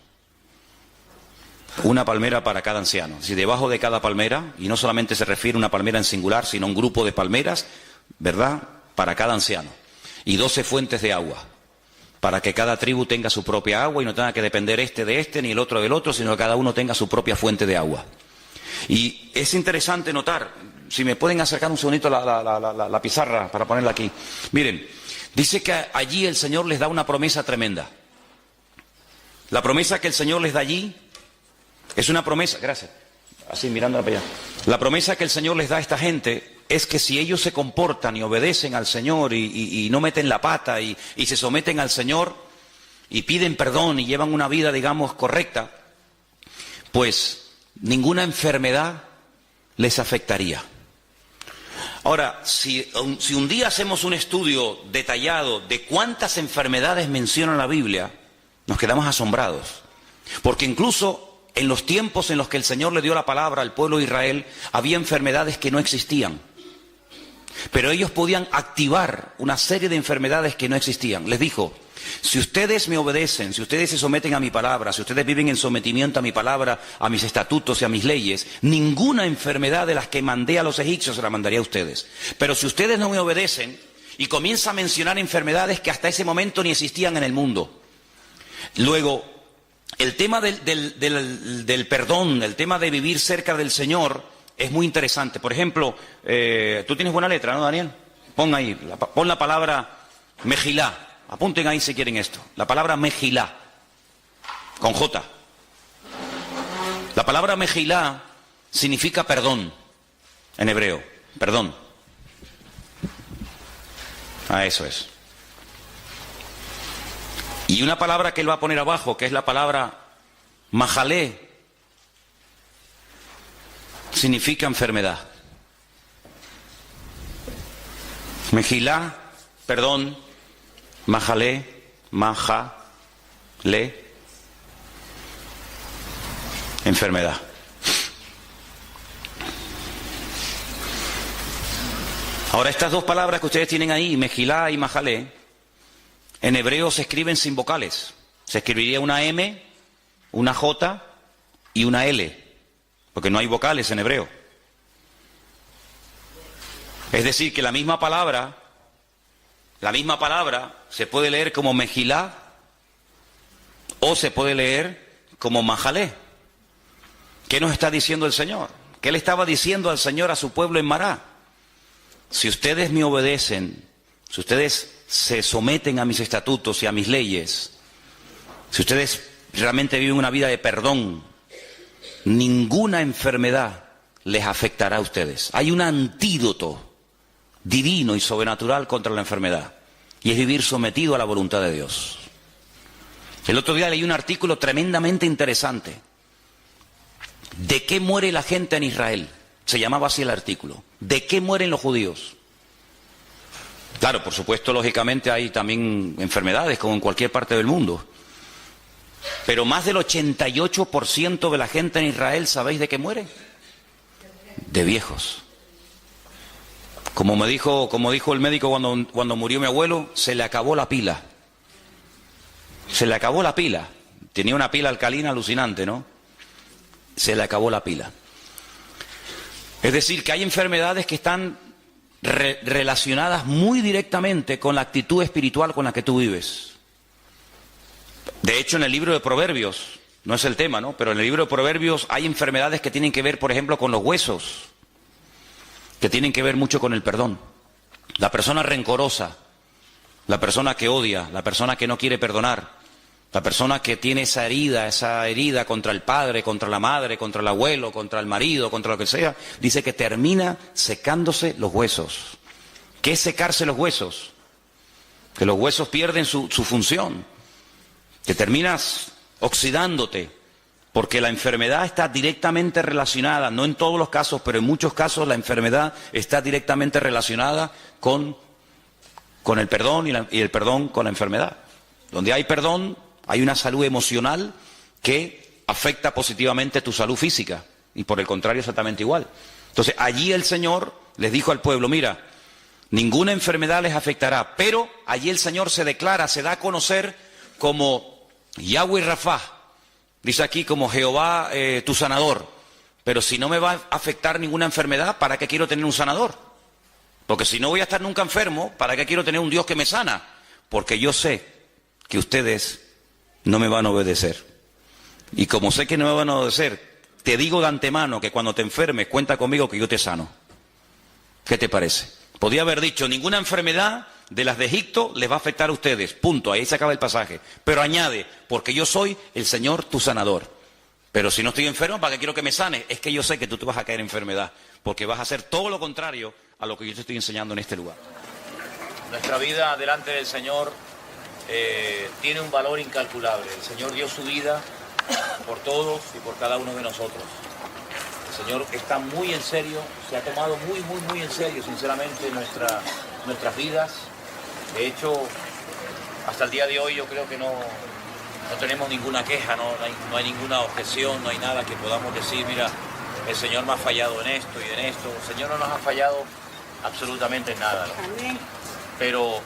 [SPEAKER 1] Una palmera para cada anciano. Si debajo de cada palmera, y no solamente se refiere a una palmera en singular, sino a un grupo de palmeras, ¿verdad?, para cada anciano. Y 12 fuentes de agua, para que cada tribu tenga su propia agua y no tenga que depender este de este ni el otro del otro, sino que cada uno tenga su propia fuente de agua. Y es interesante notar, si me pueden acercar un segundito la pizarra para ponerla aquí. Miren, dice que allí el Señor les da una promesa tremenda. La promesa que el Señor les da allí es una promesa, gracias, así mirándola para allá. La promesa que el Señor les da a esta gente es que si ellos se comportan y obedecen al Señor y no meten la pata y se someten al Señor y piden perdón y llevan una vida, digamos, correcta, pues ninguna enfermedad les afectaría. Ahora, si un día hacemos un estudio detallado de cuántas enfermedades menciona la Biblia, nos quedamos asombrados. Porque incluso en los tiempos en los que el Señor le dio la palabra al pueblo de Israel, había enfermedades que no existían. Pero ellos podían activar una serie de enfermedades que no existían. Les dijo, si ustedes me obedecen, si ustedes se someten a mi palabra, si ustedes viven en sometimiento a mi palabra, a mis estatutos y a mis leyes, ninguna enfermedad de las que mandé a los egipcios se la mandaría a ustedes. Pero si ustedes no me obedecen, y comienza a mencionar enfermedades que hasta ese momento ni existían en el mundo. Luego, el tema del perdón, el tema de vivir cerca del Señor es muy interesante. Por ejemplo, tú tienes buena letra, ¿no, Daniel? Pon ahí, pon la palabra Mejilá. Apunten ahí si quieren esto. La palabra Mejilá, con J. La palabra Mejilá significa perdón, en hebreo, perdón. Eso es. Y una palabra que él va a poner abajo, que es la palabra Mahalé, significa enfermedad. Mejilá, perdón, Mahalé, enfermedad. Ahora, estas dos palabras que ustedes tienen ahí, Mejilá y Mahalé, en hebreo se escriben sin vocales. Se escribiría una M, una J y una L, porque no hay vocales en hebreo. Es decir, que la misma palabra se puede leer como Mejilá o se puede leer como Mahalé. ¿Qué nos está diciendo el Señor? ¿Qué le estaba diciendo al Señor a su pueblo en Mará? Si ustedes me obedecen, si ustedes se someten a mis estatutos y a mis leyes, si ustedes realmente viven una vida de perdón, ninguna enfermedad les afectará a ustedes. Hay un antídoto divino y sobrenatural contra la enfermedad, y es vivir sometido a la voluntad de Dios. El otro día leí un artículo tremendamente interesante. ¿De qué muere la gente en Israel? Se llamaba así el artículo. ¿De qué mueren los judíos? Claro, por supuesto, lógicamente hay también enfermedades como en cualquier parte del mundo. Pero más del 88% de la gente en Israel, ¿sabéis de qué muere? De viejos. Como dijo el médico cuando murió mi abuelo, se le acabó la pila. Se le acabó la pila. Tenía una pila alcalina alucinante, ¿no? Se le acabó la pila. Es decir, que hay enfermedades que están relacionadas muy directamente con la actitud espiritual con la que tú vives. De hecho, en el libro de Proverbios, no es el tema, ¿no? Pero en el libro de Proverbios hay enfermedades que tienen que ver, por ejemplo, con los huesos, que tienen que ver mucho con el perdón. La persona rencorosa, la persona que odia, la persona que no quiere perdonar, la persona que tiene esa herida contra el padre, contra la madre, contra el abuelo, contra el marido, contra lo que sea, dice que termina secándose los huesos. ¿Qué es secarse los huesos? Que los huesos pierden su función, que terminas oxidándote, porque la enfermedad está directamente relacionada, no en todos los casos, pero en muchos casos la enfermedad está directamente relacionada con el perdón y el perdón con la enfermedad. Donde hay perdón, hay una salud emocional que afecta positivamente tu salud física, y por el contrario exactamente igual. Entonces allí el Señor les dijo al pueblo, mira, ninguna enfermedad les afectará, pero allí el Señor se declara, se da a conocer como Yahweh Rafá, dice aquí como Jehová tu sanador. Pero si no me va a afectar ninguna enfermedad, ¿para qué quiero tener un sanador? Porque si no voy a estar nunca enfermo, ¿para qué quiero tener un Dios que me sana? Porque yo sé que ustedes no me van a obedecer. Y como sé que no me van a obedecer, te digo de antemano que cuando te enfermes, cuenta conmigo que yo te sano. ¿Qué te parece? Podía haber dicho, ninguna enfermedad de las de Egipto les va a afectar a ustedes. Punto, ahí se acaba el pasaje. Pero añade, porque yo soy el Señor tu sanador. Pero si no estoy enfermo, ¿para qué quiero que me sanes? Es que yo sé que tú te vas a caer en enfermedad, porque vas a hacer todo lo contrario a lo que yo te estoy enseñando en este lugar.
[SPEAKER 4] Nuestra vida delante del Señor tiene un valor incalculable. El Señor dio su vida por todos y por cada uno de nosotros. El Señor está muy en serio, se ha tomado muy en serio, sinceramente, nuestras vidas. De hecho, hasta el día de hoy yo creo que no tenemos ninguna queja, no hay ninguna objeción, no hay nada que podamos decir, mira, el Señor me ha fallado en esto y en esto. El Señor no nos ha fallado absolutamente en nada, ¿no? Pero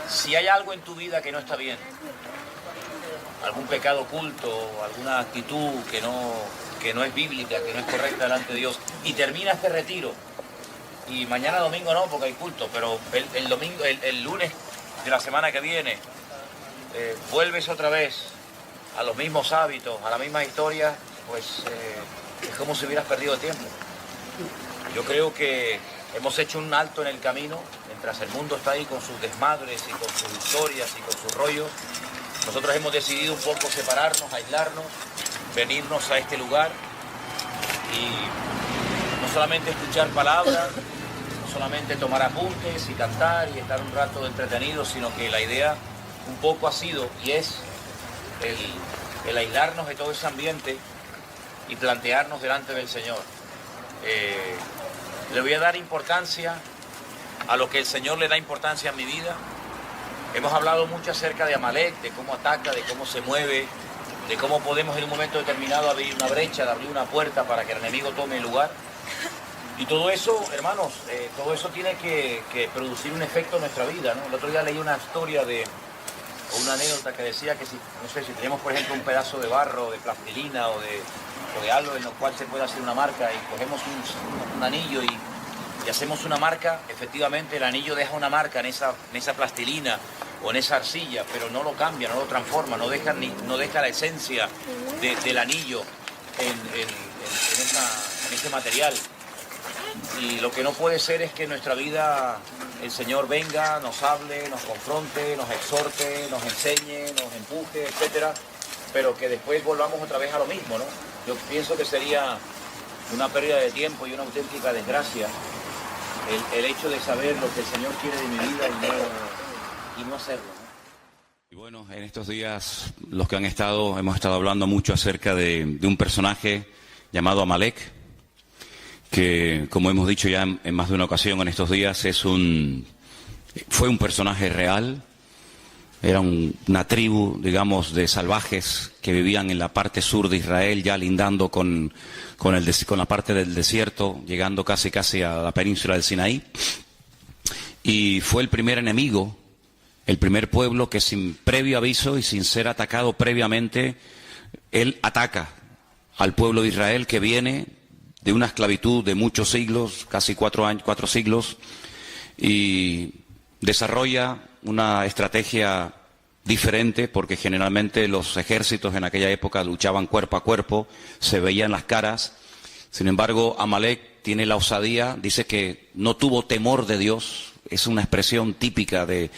[SPEAKER 4] si hay algo en tu vida que no está bien, algún pecado oculto, alguna actitud que no es bíblica, que no es correcta delante de Dios, y termina este retiro, y mañana domingo no, porque hay culto, pero el lunes de la semana que viene, vuelves otra vez a los mismos hábitos, a la misma historia, pues es como si hubieras perdido el tiempo. Yo creo que hemos hecho un alto en el camino, mientras el mundo está ahí con sus desmadres y con sus historias y con sus rollos. Nosotros hemos decidido un poco separarnos, aislarnos, venirnos a este lugar y no solamente escuchar palabras, no solamente tomar apuntes y cantar y estar un rato entretenidos, sino que la idea un poco ha sido y es el aislarnos de todo ese ambiente y plantearnos delante del Señor. Le voy a dar importancia a lo que el Señor le da importancia en mi vida. Hemos hablado mucho acerca de Amalek, de cómo ataca, de cómo se mueve, de cómo podemos en un momento determinado abrir una brecha, de abrir una puerta para que el enemigo tome el lugar. Y todo eso, hermanos, todo eso tiene que producir un efecto en nuestra vida, ¿no? El otro día leí una historia o una anécdota que decía que si tenemos, por ejemplo, un pedazo de barro, de plastilina o de algo en lo cual se puede hacer una marca y cogemos un anillo y hacemos una marca, efectivamente el anillo deja una marca en esa plastilina o en esa arcilla, pero no lo cambia, no lo transforma, no deja la esencia del anillo en ese material. Y lo que no puede ser es que en nuestra vida el Señor venga, nos hable, nos confronte, nos exhorte, nos enseñe, nos empuje, etcétera, pero que después volvamos otra vez a lo mismo, ¿no? Yo pienso que sería una pérdida de tiempo y una auténtica desgracia el hecho de saber lo que el Señor quiere de mi vida y no hacerlo, ¿no?
[SPEAKER 1] Y bueno, en estos días hemos estado hablando mucho acerca de un personaje llamado Amalek, que, como hemos dicho ya en más de una ocasión en estos días, fue un personaje real. Era una tribu, digamos, de salvajes que vivían en la parte sur de Israel, ya lindando con la parte del desierto, llegando casi a la península del Sinaí. Y fue el primer enemigo, el primer pueblo que sin previo aviso y sin ser atacado previamente, él ataca al pueblo de Israel que viene de una esclavitud de muchos siglos, casi 4 siglos, y desarrolla una estrategia diferente, porque generalmente los ejércitos en aquella época luchaban cuerpo a cuerpo, se veían las caras. Sin embargo, Amalek tiene la osadía, dice que no tuvo temor de Dios. Es una expresión típica de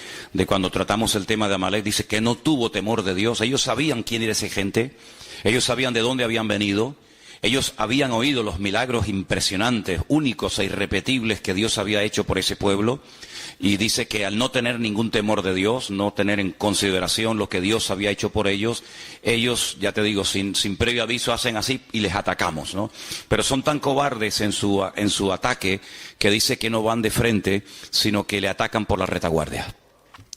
[SPEAKER 1] cuando tratamos el tema de Amalek. Dice que no tuvo temor de Dios. Ellos sabían quién era esa gente, ellos sabían de dónde habían venido, ellos habían oído los milagros impresionantes, únicos e irrepetibles que Dios había hecho por ese pueblo. Y dice que al no tener ningún temor de Dios, no tener en consideración lo que Dios había hecho por ellos, ellos, ya te digo, sin previo aviso hacen así y les atacamos, ¿no? Pero son tan cobardes en su ataque que dice que no van de frente, sino que le atacan por la retaguardia.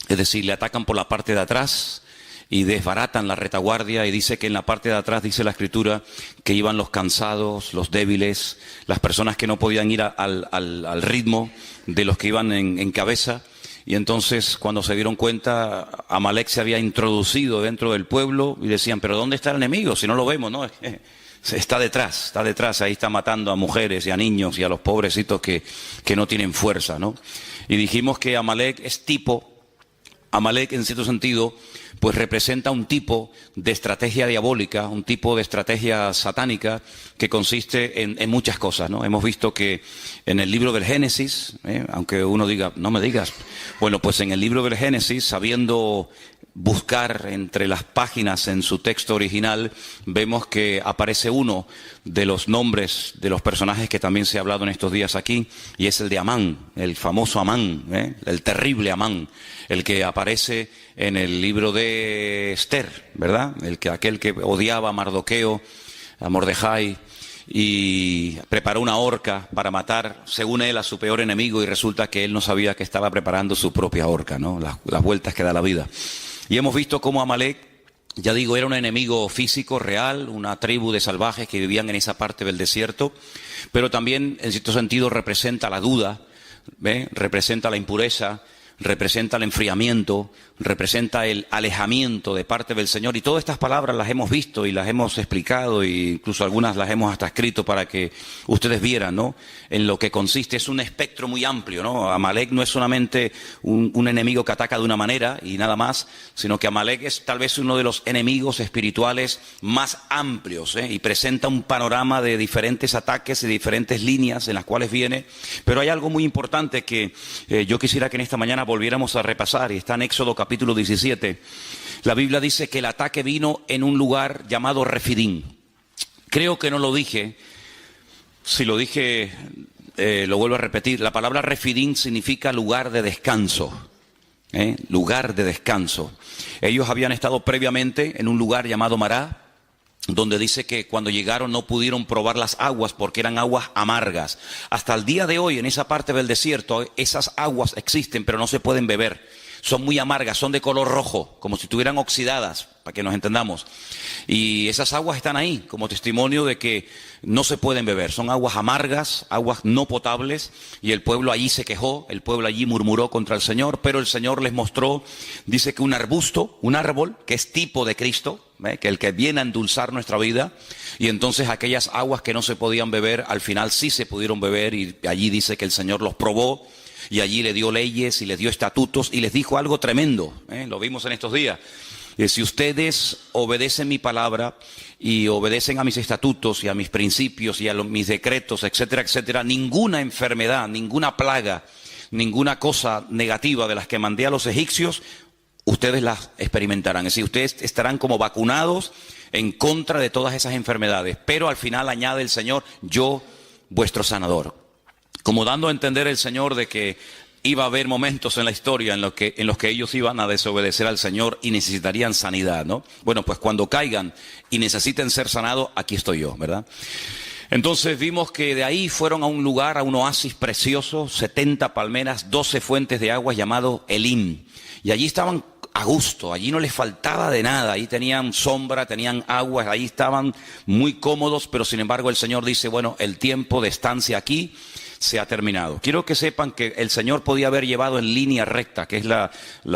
[SPEAKER 1] Es decir, le atacan por la parte de atrás y desbaratan la retaguardia, y dice que en la parte de atrás, dice la Escritura, que iban los cansados, los débiles, las personas que no podían ir al ritmo de los que iban en cabeza. Y entonces, cuando se dieron cuenta, Amalek se había introducido dentro del pueblo y decían, pero ¿dónde está el enemigo? Si no lo vemos, ¿no? Está detrás, ahí está matando a mujeres y a niños y a los pobrecitos que no tienen fuerza, ¿no? Y dijimos que Amalek Amalek en cierto sentido, pues representa un tipo de estrategia diabólica, un tipo de estrategia satánica que consiste en muchas cosas, ¿no? Hemos visto que en el libro del Génesis, aunque uno diga, no me digas, bueno, pues en el libro del Génesis, sabiendo buscar entre las páginas en su texto original, vemos que aparece uno de los nombres de los personajes que también se ha hablado en estos días aquí, y es el de Amán, el famoso Amán, el terrible Amán, el que aparece en el libro de Esther, ¿verdad? Aquel que odiaba a Mardoqueo, a Mordejai, y preparó una horca para matar, según él, a su peor enemigo, y resulta que él no sabía que estaba preparando su propia horca, ¿no? Las vueltas que da la vida. Y hemos visto cómo Amalek, ya digo, era un enemigo físico real, una tribu de salvajes que vivían en esa parte del desierto, pero también, en cierto sentido, representa la duda, representa la impureza, representa el enfriamiento, representa el alejamiento de parte del Señor. Y todas estas palabras las hemos visto y las hemos explicado, e incluso algunas las hemos hasta escrito para que ustedes vieran, ¿no?, en lo que consiste. Es un espectro muy amplio, ¿no? Amalek no es solamente un enemigo que ataca de una manera y nada más, sino que Amalek es tal vez uno de los enemigos espirituales más amplios, y presenta un panorama de diferentes ataques y diferentes líneas en las cuales viene. Pero hay algo muy importante que yo quisiera que en esta mañana volviéramos a repasar, y está en Éxodo capítulo 17. La Biblia dice que el ataque vino en un lugar llamado Refidim. Creo que no lo dije. Si lo dije, lo vuelvo a repetir. La palabra Refidim significa lugar de descanso. Lugar de descanso. Ellos habían estado previamente en un lugar llamado Mará, donde dice que cuando llegaron no pudieron probar las aguas porque eran aguas amargas. Hasta el día de hoy, en esa parte del desierto, esas aguas existen, pero no se pueden beber. Son muy amargas, son de color rojo, como si estuvieran oxidadas, para que nos entendamos. Y esas aguas están ahí como testimonio de que no se pueden beber. Son aguas amargas, aguas no potables, y el pueblo allí se quejó, el pueblo allí murmuró contra el Señor, pero el Señor les mostró, dice que un arbusto, un árbol, que es tipo de Cristo, que el que viene a endulzar nuestra vida, y entonces aquellas aguas que no se podían beber, al final sí se pudieron beber, y allí dice que el Señor los probó, y allí le dio leyes y les dio estatutos y les dijo algo tremendo, lo vimos en estos días. Si ustedes obedecen mi palabra y obedecen a mis estatutos y a mis principios y a mis decretos, etcétera, etcétera, ninguna enfermedad, ninguna plaga, ninguna cosa negativa de las que mandé a los egipcios, ustedes las experimentarán. Es decir, ustedes estarán como vacunados en contra de todas esas enfermedades. Pero al final añade el Señor, yo, vuestro sanador. Como dando a entender el Señor de que iba a haber momentos en la historia en los que ellos iban a desobedecer al Señor y necesitarían sanidad, ¿no? Bueno, pues cuando caigan y necesiten ser sanados, aquí estoy yo, ¿verdad? Entonces vimos que de ahí fueron a un lugar, a un oasis precioso, 70 palmeras, 12 fuentes de agua llamado Elim. Y allí estaban a gusto, allí no les faltaba de nada, ahí tenían sombra, tenían agua, ahí estaban muy cómodos, pero sin embargo el Señor dice, bueno, el tiempo de estancia aquí se ha terminado. Quiero que sepan que el Señor podía haber llevado en línea recta, que es la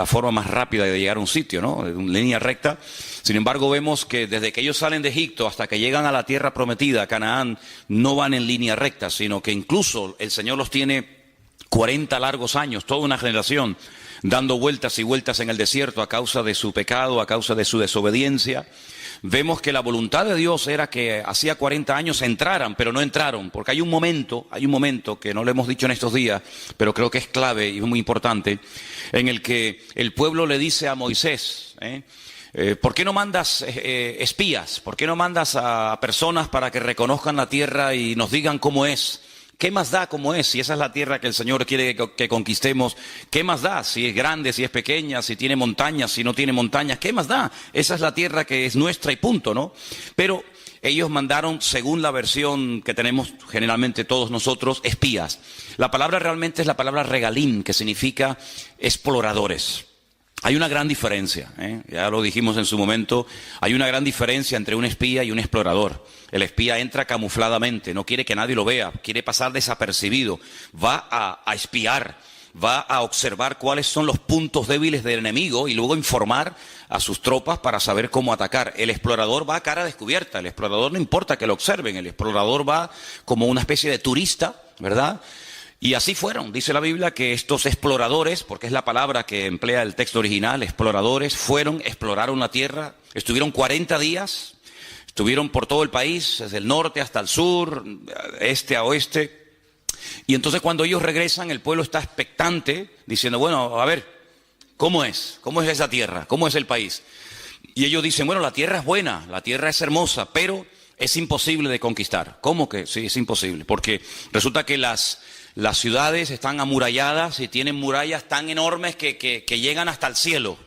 [SPEAKER 1] forma más rápida de llegar a un sitio, ¿no? En línea recta. Sin embargo, vemos que desde que ellos salen de Egipto hasta que llegan a la tierra prometida, Canaán, no van en línea recta, sino que incluso el Señor los tiene 40 largos años, toda una generación, dando vueltas y vueltas en el desierto a causa de su pecado, a causa de su desobediencia. Vemos que la voluntad de Dios era que hacía 40 años entraran, pero no entraron, porque hay un momento que no lo hemos dicho en estos días, pero creo que es clave y es muy importante, en el que el pueblo le dice a Moisés, ¿por qué no mandas espías? ¿Por qué no mandas a personas para que reconozcan la tierra y nos digan cómo es? ¿Qué más da cómo es? Si esa es la tierra que el Señor quiere que conquistemos, ¿qué más da? Si es grande, si es pequeña, si tiene montañas, si no tiene montañas, ¿qué más da? Esa es la tierra que es nuestra y punto, ¿no? Pero ellos mandaron, según la versión que tenemos generalmente todos nosotros, espías. La palabra realmente es la palabra regalim, que significa exploradores. Hay una gran diferencia, ya lo dijimos en su momento, hay una gran diferencia entre un espía y un explorador. El espía entra camufladamente, no quiere que nadie lo vea, quiere pasar desapercibido, va a espiar, va a observar cuáles son los puntos débiles del enemigo y luego informar a sus tropas para saber cómo atacar. El explorador va a cara descubierta, el explorador no importa que lo observen, el explorador va como una especie de turista, ¿verdad? Y así fueron, dice la Biblia, que estos exploradores, porque es la palabra que emplea el texto original, exploradores, exploraron la tierra, estuvieron 40 días, estuvieron por todo el país, desde el norte hasta el sur, este a oeste. Y entonces cuando ellos regresan, el pueblo está expectante, diciendo, bueno, a ver, ¿cómo es? ¿Cómo es esa tierra? ¿Cómo es el país? Y ellos dicen, bueno, la tierra es buena, la tierra es hermosa, pero es imposible de conquistar. ¿Cómo que? Sí, es imposible, porque resulta que las ciudades están amuralladas y tienen murallas tan enormes que llegan hasta el cielo,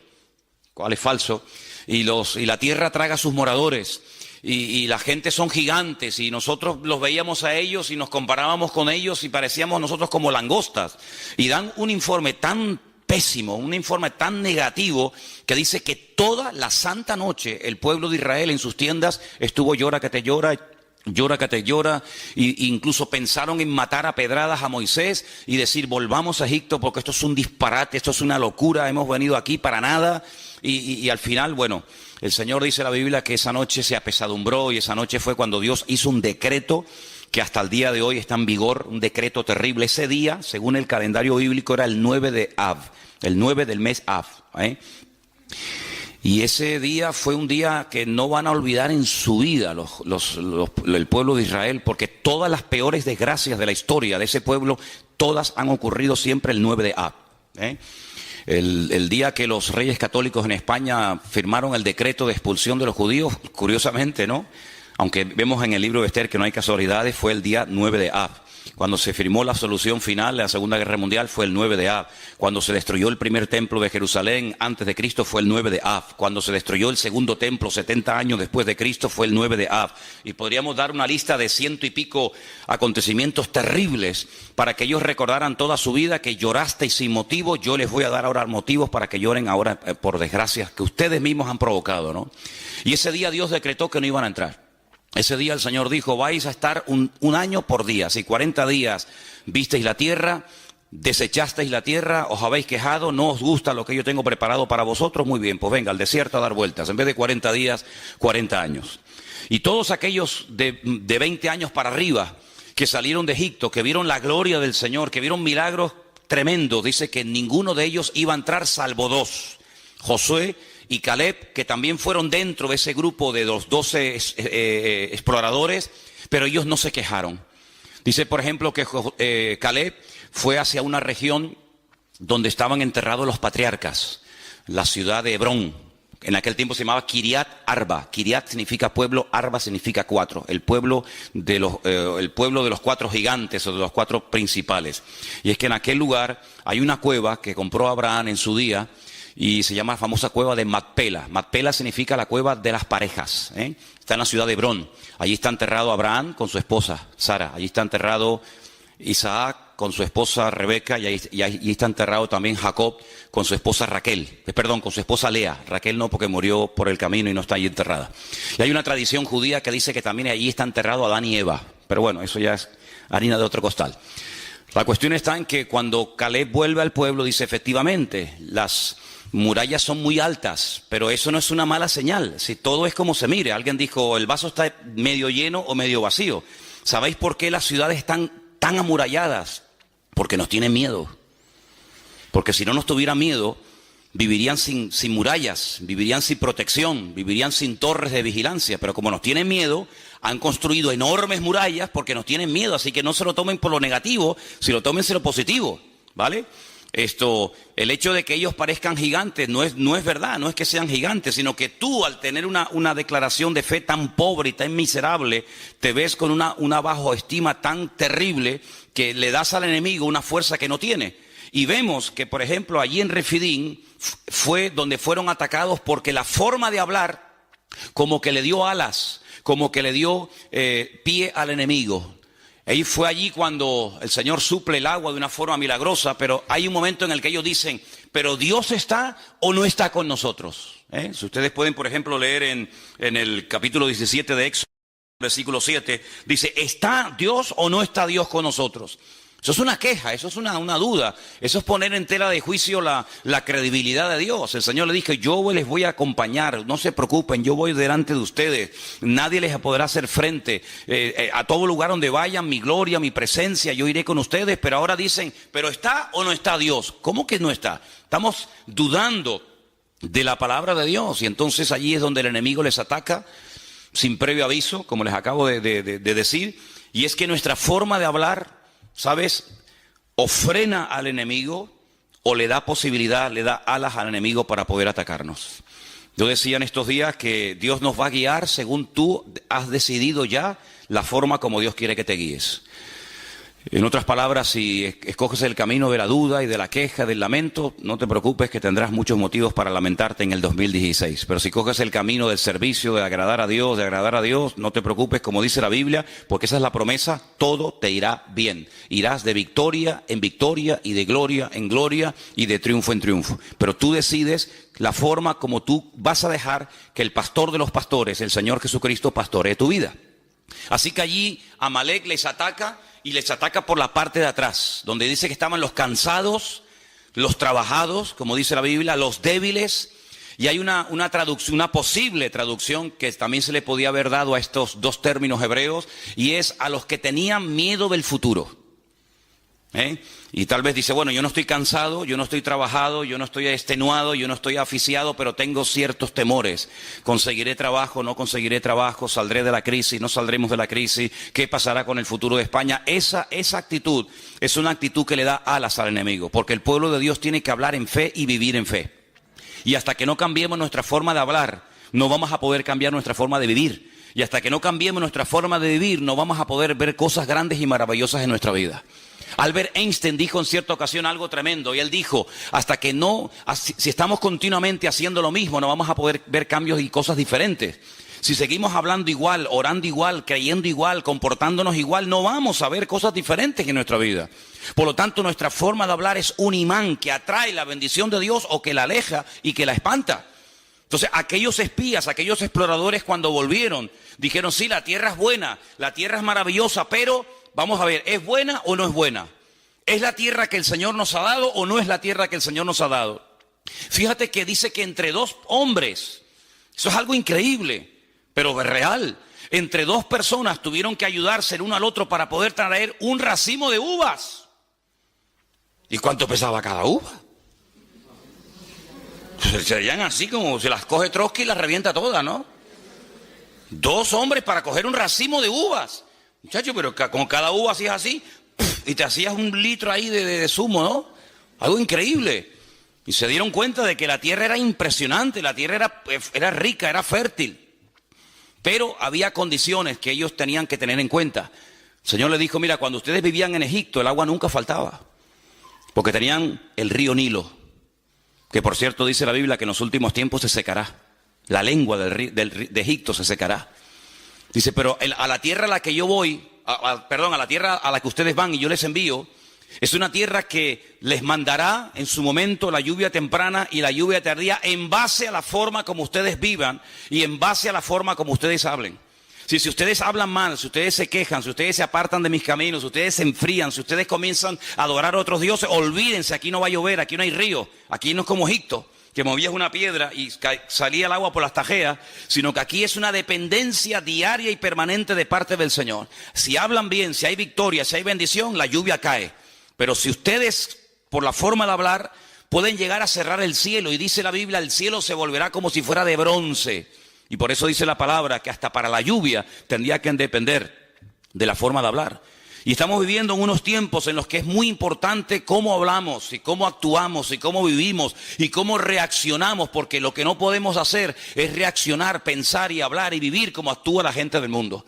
[SPEAKER 1] cual es falso, y la tierra traga a sus moradores, y la gente son gigantes, y nosotros los veíamos a ellos y nos comparábamos con ellos y parecíamos nosotros como langostas, y dan un informe tan pésimo, un informe tan negativo, que dice que toda la santa noche el pueblo de Israel en sus tiendas estuvo llora que te llora, llora que te llora, e incluso pensaron en matar a pedradas a Moisés y decir, volvamos a Egipto porque esto es un disparate, esto es una locura, hemos venido aquí para nada. Y al final, bueno, el Señor dice en la Biblia que esa noche se apesadumbró, y esa noche fue cuando Dios hizo un decreto que hasta el día de hoy está en vigor, un decreto terrible. Ese día, según el calendario bíblico, era el 9 de Av, el 9 del mes Av, Y ese día fue un día que no van a olvidar en su vida el pueblo de Israel, porque todas las peores desgracias de la historia de ese pueblo, todas han ocurrido siempre el 9 de Av. El día que los reyes católicos en España firmaron el decreto de expulsión de los judíos, curiosamente, ¿no? Aunque vemos en el libro de Esther que no hay casualidades, fue el día 9 de Av. Cuando se firmó la solución final de la Segunda Guerra Mundial fue el 9 de Av. Cuando se destruyó el primer templo de Jerusalén antes de Cristo fue el 9 de Av. Cuando se destruyó el segundo templo 70 años después de Cristo fue el 9 de Av. Y podríamos dar una lista de 100 y pico acontecimientos terribles para que ellos recordaran toda su vida que llorasteis sin motivo. Yo les voy a dar ahora motivos para que lloren ahora por desgracias que ustedes mismos han provocado, ¿no? Y ese día Dios decretó que no iban a entrar. Ese día el Señor dijo, vais a estar un año por día. Si 40 días visteis la tierra, desechasteis la tierra, os habéis quejado, no os gusta lo que yo tengo preparado para vosotros, muy bien, pues venga al desierto a dar vueltas. En vez de 40 días, 40 años. Y todos aquellos de 20 años para arriba que salieron de Egipto, que vieron la gloria del Señor, que vieron milagros tremendos, dice que ninguno de ellos iba a entrar salvo dos, Josué y Caleb, que también fueron dentro de ese grupo de los 12 exploradores, pero ellos no se quejaron. Dice, por ejemplo, que Caleb fue hacia una región donde estaban enterrados los patriarcas, la ciudad de Hebrón. En aquel tiempo se llamaba Kiriat Arba. Kiriat significa pueblo, Arba significa cuatro. El pueblo de los cuatro gigantes o de los cuatro principales. Y es que en aquel lugar hay una cueva que compró Abraham en su día, y se llama la famosa cueva de Macpela. Macpela significa la cueva de las parejas, Está en la ciudad de Hebrón. Allí está enterrado Abraham con su esposa Sara. Allí está enterrado Isaac con su esposa Rebeca, y ahí está enterrado también Jacob con su esposa con su esposa Lea. Raquel no, porque murió por el camino y no está allí enterrada. Y hay una tradición judía que dice que también allí está enterrado Adán y Eva. Pero bueno, eso ya es harina de otro costal. La cuestión está en que cuando Caleb vuelve al pueblo, dice, efectivamente, las murallas son muy altas, pero eso no es una mala señal. Si todo es como se mire. Alguien dijo, el vaso está medio lleno o medio vacío. ¿Sabéis por qué las ciudades están tan amuralladas? Porque nos tienen miedo. Porque si no nos tuviera miedo, vivirían sin murallas, vivirían sin protección, vivirían sin torres de vigilancia. Pero como nos tienen miedo, han construido enormes murallas porque nos tienen miedo. Así que no se lo tomen por lo negativo, si lo tomen por lo positivo, ¿vale? El hecho de que ellos parezcan gigantes no es verdad, no es que sean gigantes, sino que tú, al tener una declaración de fe tan pobre y tan miserable, te ves con una bajoestima tan terrible que le das al enemigo una fuerza que no tiene. Y vemos que, por ejemplo, allí en Refidín fue donde fueron atacados porque la forma de hablar como que le dio alas, como que le dio pie al enemigo. Ahí fue allí cuando el Señor suple el agua de una forma milagrosa, pero hay un momento en el que ellos dicen, ¿pero Dios está o no está con nosotros? Si ustedes pueden, por ejemplo, leer en el capítulo 17 de Éxodo, versículo 7, dice, ¿está Dios o no está Dios con nosotros? Eso es una queja, eso es una duda, eso es poner en tela de juicio la credibilidad de Dios. El Señor le dijo, yo les voy a acompañar, no se preocupen, yo voy delante de ustedes, nadie les podrá hacer frente, a todo lugar donde vayan, mi gloria, mi presencia, yo iré con ustedes. Pero ahora dicen, ¿pero está o no está Dios? ¿Cómo que no está? Estamos dudando de la palabra de Dios, y entonces allí es donde el enemigo les ataca sin previo aviso, como les acabo de decir, y es que nuestra forma de hablar, ¿sabes?, o frena al enemigo o le da posibilidad, le da alas al enemigo para poder atacarnos. Yo decía en estos días que Dios nos va a guiar según tú has decidido ya la forma como Dios quiere que te guíes. En otras palabras, si escoges el camino de la duda y de la queja, del lamento, no te preocupes que tendrás muchos motivos para lamentarte en el 2016. Pero si coges el camino del servicio, de agradar a Dios, no te preocupes, como dice la Biblia, porque esa es la promesa, todo te irá bien. Irás de victoria en victoria y de gloria en gloria y de triunfo en triunfo. Pero tú decides la forma como tú vas a dejar que el pastor de los pastores, el Señor Jesucristo, pastoree tu vida. Así que allí Amalek les ataca, y les ataca por la parte de atrás, donde dice que estaban los cansados, los trabajados, como dice la Biblia, los débiles. Y hay una traducción, una posible traducción que también se le podía haber dado a estos dos términos hebreos, y es a los que tenían miedo del futuro. Y tal vez dice, bueno, yo no estoy cansado, yo no estoy trabajado, yo no estoy extenuado, yo no estoy aficiado, pero tengo ciertos temores. ¿Conseguiré trabajo? ¿No conseguiré trabajo? ¿Saldré de la crisis? ¿No saldremos de la crisis? ¿Qué pasará con el futuro de España? Esa actitud es una actitud que le da alas al enemigo, porque el pueblo de Dios tiene que hablar en fe y vivir en fe. Y hasta que no cambiemos nuestra forma de hablar, no vamos a poder cambiar nuestra forma de vivir. Y hasta que no cambiemos nuestra forma de vivir, no vamos a poder ver cosas grandes y maravillosas en nuestra vida. Albert Einstein dijo en cierta ocasión algo tremendo, y él dijo, si estamos continuamente haciendo lo mismo, no vamos a poder ver cambios y cosas diferentes. Si seguimos hablando igual, orando igual, creyendo igual, comportándonos igual, no vamos a ver cosas diferentes en nuestra vida. Por lo tanto, nuestra forma de hablar es un imán que atrae la bendición de Dios o que la aleja y que la espanta. Entonces, aquellos espías, aquellos exploradores, cuando volvieron, dijeron, sí, la tierra es buena, la tierra es maravillosa, pero vamos a ver, ¿es buena o no es buena? ¿Es la tierra que el Señor nos ha dado o no es la tierra que el Señor nos ha dado? Fíjate que dice que entre dos hombres, eso es algo increíble, pero real, entre dos personas tuvieron que ayudarse el uno al otro para poder traer un racimo de uvas. ¿Y cuánto pesaba cada uva? Serían así como se las coge Trotsky y las revienta todas, ¿no? Dos hombres para coger un racimo de uvas. Muchacho, pero con cada uva hacías así, y te hacías un litro ahí de zumo, ¿no? Algo increíble. Y se dieron cuenta de que la tierra era impresionante, la tierra era rica, era fértil. Pero había condiciones que ellos tenían que tener en cuenta. El Señor les dijo, mira, cuando ustedes vivían en Egipto, el agua nunca faltaba. Porque tenían el río Nilo, que por cierto dice la Biblia que en los últimos tiempos se secará. La lengua de Egipto se secará. Dice, pero a la tierra a la que yo voy, a la tierra a la que ustedes van y yo les envío, es una tierra que les mandará en su momento la lluvia temprana y la lluvia tardía en base a la forma como ustedes vivan y en base a la forma como ustedes hablen. Si ustedes hablan mal, si ustedes se quejan, si ustedes se apartan de mis caminos, si ustedes se enfrían, si ustedes comienzan a adorar a otros dioses, olvídense, aquí no va a llover, aquí no hay río, aquí no es como Egipto, que movías una piedra y salía el agua por las tajeas, sino que aquí es una dependencia diaria y permanente de parte del Señor. Si hablan bien, si hay victoria, si hay bendición, la lluvia cae. Pero si ustedes, por la forma de hablar, pueden llegar a cerrar el cielo, y dice la Biblia, el cielo se volverá como si fuera de bronce. Y por eso dice la palabra que hasta para la lluvia tendría que depender de la forma de hablar. Y estamos viviendo en unos tiempos en los que es muy importante cómo hablamos y cómo actuamos y cómo vivimos y cómo reaccionamos, porque lo que no podemos hacer es reaccionar, pensar y hablar y vivir como actúa la gente del mundo.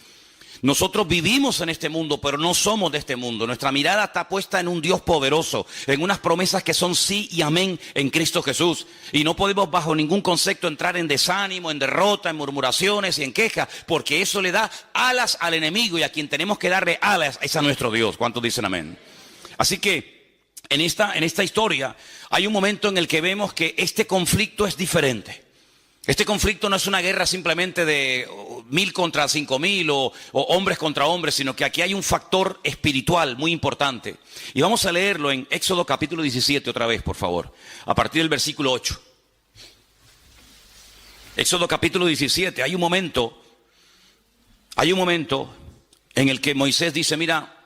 [SPEAKER 1] Nosotros vivimos en este mundo, pero no somos de este mundo. Nuestra mirada está puesta en un Dios poderoso, en unas promesas que son sí y amén en Cristo Jesús. Y no podemos bajo ningún concepto entrar en desánimo, en derrota, en murmuraciones y en quejas, porque eso le da alas al enemigo, y a quien tenemos que darle alas es a nuestro Dios. ¿Cuántos dicen amén? Así que en esta historia hay un momento en el que vemos que este conflicto es diferente. Este conflicto no es una guerra simplemente de 1000 contra 5000 o hombres contra hombres, sino que aquí hay un factor espiritual muy importante. Y vamos a leerlo en Éxodo capítulo 17 otra vez, por favor, a partir del versículo 8. Éxodo capítulo 17, hay un momento en el que Moisés dice, mira,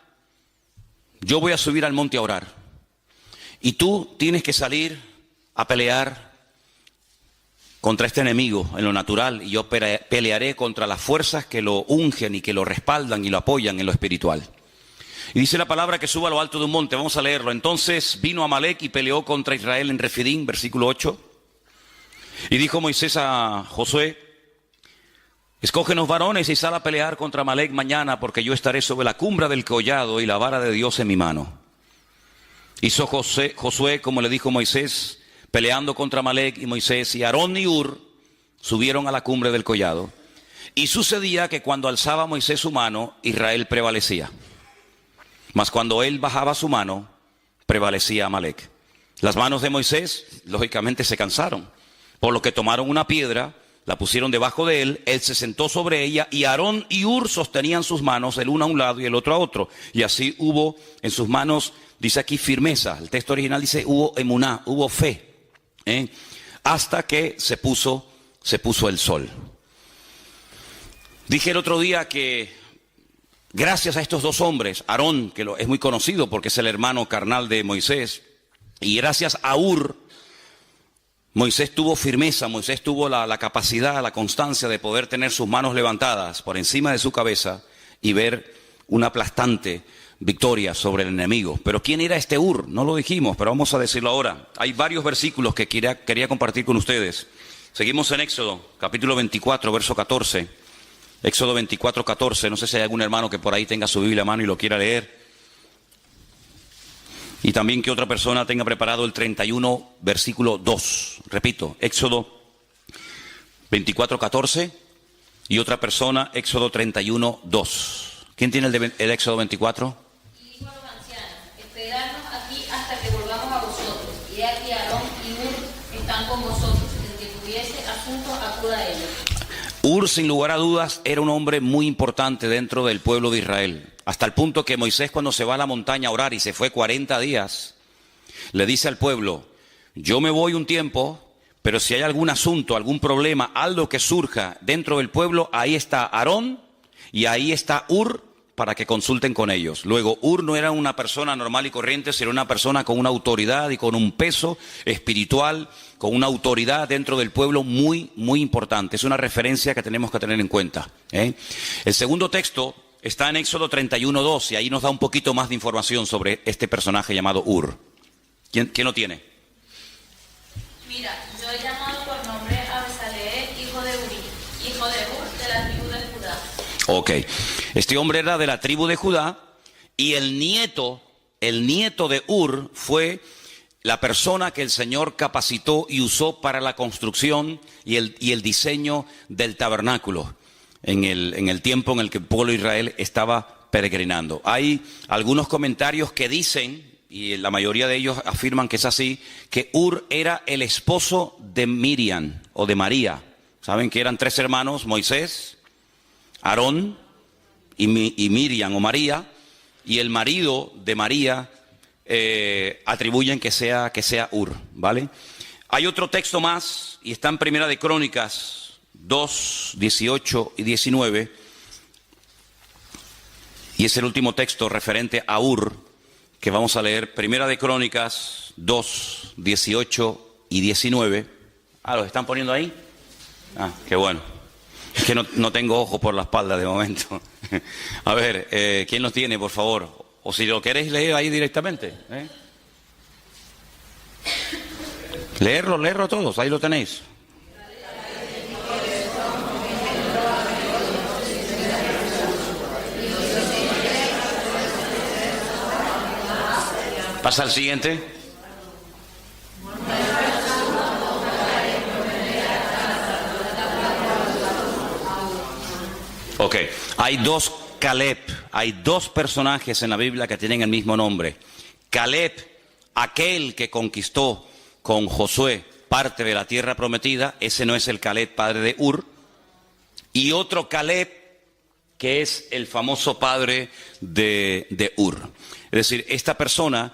[SPEAKER 1] yo voy a subir al monte a orar, y tú tienes que salir a pelear contra este enemigo en lo natural, y yo pelearé contra las fuerzas que lo ungen y que lo respaldan y lo apoyan en lo espiritual. Y dice la palabra que suba a lo alto de un monte. Vamos a leerlo. Entonces vino Amalec y peleó contra Israel en Refidim, versículo 8. Y dijo Moisés a Josué, escógenos varones y sal a pelear contra Amalec mañana, porque yo estaré sobre la cumbre del collado y la vara de Dios en mi mano. Hizo Josué como le dijo Moisés, peleando contra Amalec, y Moisés y Aarón y Hur subieron a la cumbre del collado. Y sucedía que cuando alzaba Moisés su mano, Israel prevalecía. Mas cuando él bajaba su mano, prevalecía Amalec. Las manos de Moisés, lógicamente, se cansaron, por lo que tomaron una piedra, la pusieron debajo de él, él se sentó sobre ella, y Aarón y Hur sostenían sus manos, el uno a un lado y el otro a otro. Y así hubo en sus manos, dice aquí, firmeza. El texto original dice, hubo emuná, hubo fe. Hasta que se puso el sol. Dije el otro día que gracias a estos dos hombres, Aarón, que es muy conocido porque es el hermano carnal de Moisés, y gracias a Hur, Moisés tuvo firmeza, Moisés tuvo la capacidad, la constancia de poder tener sus manos levantadas por encima de su cabeza y ver una aplastante victoria sobre el enemigo. Pero ¿quién era este Hur? No lo dijimos, pero vamos a decirlo ahora. Hay varios versículos que quería compartir con ustedes. Seguimos en Éxodo, capítulo 24, verso 14. Éxodo 24, 14. No sé si hay algún hermano que por ahí tenga su Biblia a mano y lo quiera leer. Y también que otra persona tenga preparado el 31, versículo 2. Repito, Éxodo 24, 14. Y otra persona, Éxodo 31, 2. ¿Quién tiene el Éxodo 24?
[SPEAKER 5] Esperadnos aquí hasta que volvamos a vosotros. Y aquí Aarón y Hur están con vosotros. El que tuviese asunto, acuda a ellos.
[SPEAKER 1] Hur, sin lugar a dudas, era un hombre muy importante dentro del pueblo de Israel. Hasta el punto que Moisés, cuando se va a la montaña a orar y se fue 40 días, le dice al pueblo, yo me voy un tiempo, pero si hay algún asunto, algún problema, algo que surja dentro del pueblo, ahí está Aarón y ahí está Hur, para que consulten con ellos. Luego, Hur no era una persona normal y corriente, sino una persona con una autoridad y con un peso espiritual, con una autoridad dentro del pueblo muy, muy importante. Es una referencia que tenemos que tener en cuenta. El segundo texto está en Éxodo 31:2, y ahí nos da un poquito más de información sobre este personaje llamado Hur. ¿Quién lo tiene?
[SPEAKER 5] Mira, yo he llamado por nombre a Besaleel, hijo de Uri, hijo de Hur, de la tribu de Judá.
[SPEAKER 1] Ok, este hombre era de la tribu de Judá, y el nieto de Hur fue la persona que el Señor capacitó y usó para la construcción y el diseño del tabernáculo en el tiempo en el que el pueblo de Israel estaba peregrinando. Hay algunos comentarios que dicen, y la mayoría de ellos afirman que es así, que Hur era el esposo de Miriam o de María. Saben que eran 3 hermanos, Moisés, Aarón y Miriam o María, y el marido de María atribuyen que sea Ur, ¿vale? Hay otro texto más, y está en Primera de Crónicas 2, 18 y 19, y es el último texto referente a Ur que vamos a leer. Primera de Crónicas 2, 18 y 19. ¿Los están poniendo ahí? Qué bueno. Es que no tengo ojo por la espalda de momento. A ver, ¿quién los tiene, por favor? O si lo queréis leer ahí directamente. Leerlo todos, ahí lo tenéis. Pasa al siguiente. Ok, hay dos Caleb, hay dos personajes en la Biblia que tienen el mismo nombre. Caleb, aquel que conquistó con Josué parte de la tierra prometida, ese no es el Caleb padre de Ur. Y otro Caleb que es el famoso padre de Ur. Es decir, esta persona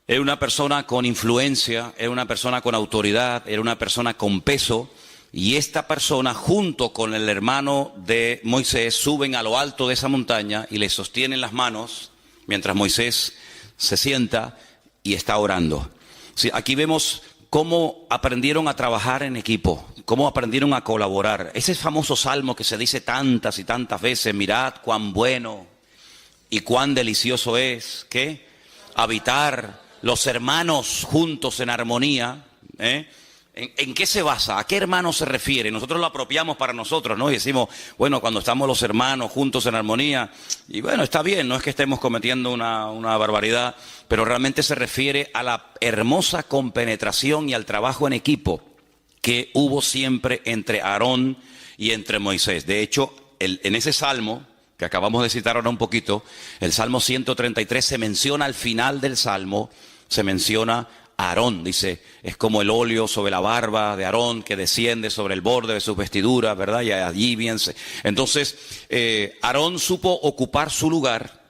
[SPEAKER 1] era una persona con influencia, era una persona con autoridad, era una persona con peso. Y esta persona, junto con el hermano de Moisés, suben a lo alto de esa montaña y le sostienen las manos mientras Moisés se sienta y está orando. Sí, aquí vemos cómo aprendieron a trabajar en equipo, cómo aprendieron a colaborar. Ese famoso salmo que se dice tantas y tantas veces: mirad cuán bueno y cuán delicioso es, ¿qué? Habitar los hermanos juntos en armonía, ¿En qué se basa? ¿A qué hermano se refiere? Nosotros lo apropiamos para nosotros, ¿no? Y decimos, bueno, cuando estamos los hermanos juntos en armonía, y bueno, está bien, no es que estemos cometiendo una barbaridad, pero realmente se refiere a la hermosa compenetración y al trabajo en equipo que hubo siempre entre Aarón y entre Moisés. De hecho, en ese salmo, que acabamos de citar ahora un poquito, el Salmo 133, se menciona al final del salmo, se menciona Aarón, dice, es como el óleo sobre la barba de Aarón que desciende sobre el borde de sus vestiduras, ¿verdad? Y allí bien. Entonces, Aarón supo ocupar su lugar,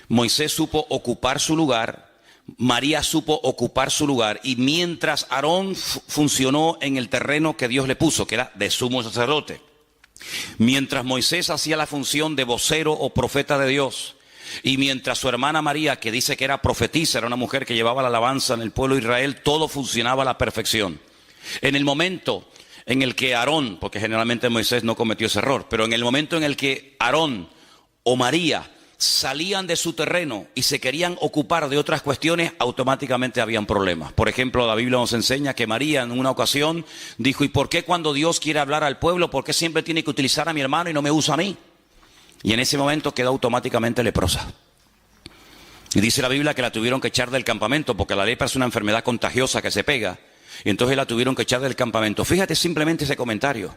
[SPEAKER 1] Moisés supo ocupar su lugar, María supo ocupar su lugar, y mientras Aarón funcionó en el terreno que Dios le puso, que era de sumo sacerdote, mientras Moisés hacía la función de vocero o profeta de Dios, y mientras su hermana María, que dice que era profetisa, era una mujer que llevaba la alabanza en el pueblo de Israel, todo funcionaba a la perfección. En el momento en el que Aarón, porque generalmente Moisés no cometió ese error, pero en el momento en el que Aarón o María salían de su terreno y se querían ocupar de otras cuestiones, automáticamente habían problemas. Por ejemplo, la Biblia nos enseña que María en una ocasión dijo: ¿y por qué cuando Dios quiere hablar al pueblo, por qué siempre tiene que utilizar a mi hermano y no me usa a mí? Y en ese momento quedó automáticamente leprosa. Y dice la Biblia que la tuvieron que echar del campamento, porque la lepra es una enfermedad contagiosa que se pega. Y entonces la tuvieron que echar del campamento. Fíjate simplemente ese comentario.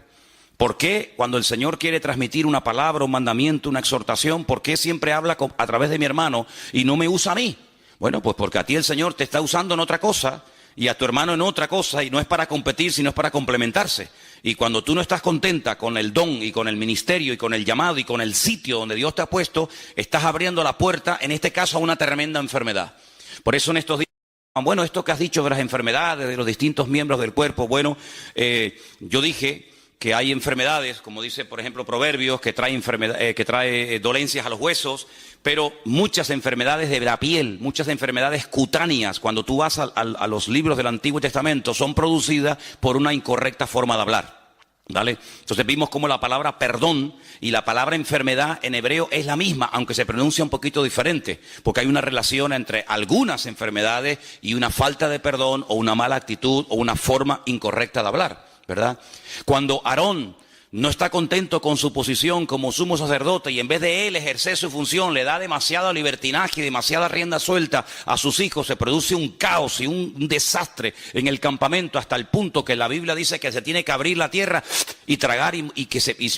[SPEAKER 1] ¿Por qué cuando el Señor quiere transmitir una palabra, un mandamiento, una exhortación, por qué siempre habla a través de mi hermano y no me usa a mí? Bueno, pues porque a ti el Señor te está usando en otra cosa y a tu hermano en otra cosa, y no es para competir, sino es para complementarse. Y cuando tú no estás contenta con el don y con el ministerio y con el llamado y con el sitio donde Dios te ha puesto, estás abriendo la puerta, en este caso, a una tremenda enfermedad. Por eso en estos días, bueno, esto que has dicho de las enfermedades, de los distintos miembros del cuerpo, bueno, yo dije que hay enfermedades, como dice por ejemplo Proverbios, que trae dolencias a los huesos, pero muchas enfermedades de la piel, muchas enfermedades cutáneas, cuando tú vas a los libros del Antiguo Testamento, son producidas por una incorrecta forma de hablar, ¿vale? Entonces vimos cómo la palabra perdón y la palabra enfermedad en hebreo es la misma, aunque se pronuncia un poquito diferente, porque hay una relación entre algunas enfermedades y una falta de perdón o una mala actitud o una forma incorrecta de hablar, ¿verdad? Cuando Aarón no está contento con su posición como sumo sacerdote y en vez de él ejercer su función le da demasiado libertinaje y demasiada rienda suelta a sus hijos, se produce un caos y un desastre en el campamento, hasta el punto que la Biblia dice que se tiene que abrir la tierra y tragar, y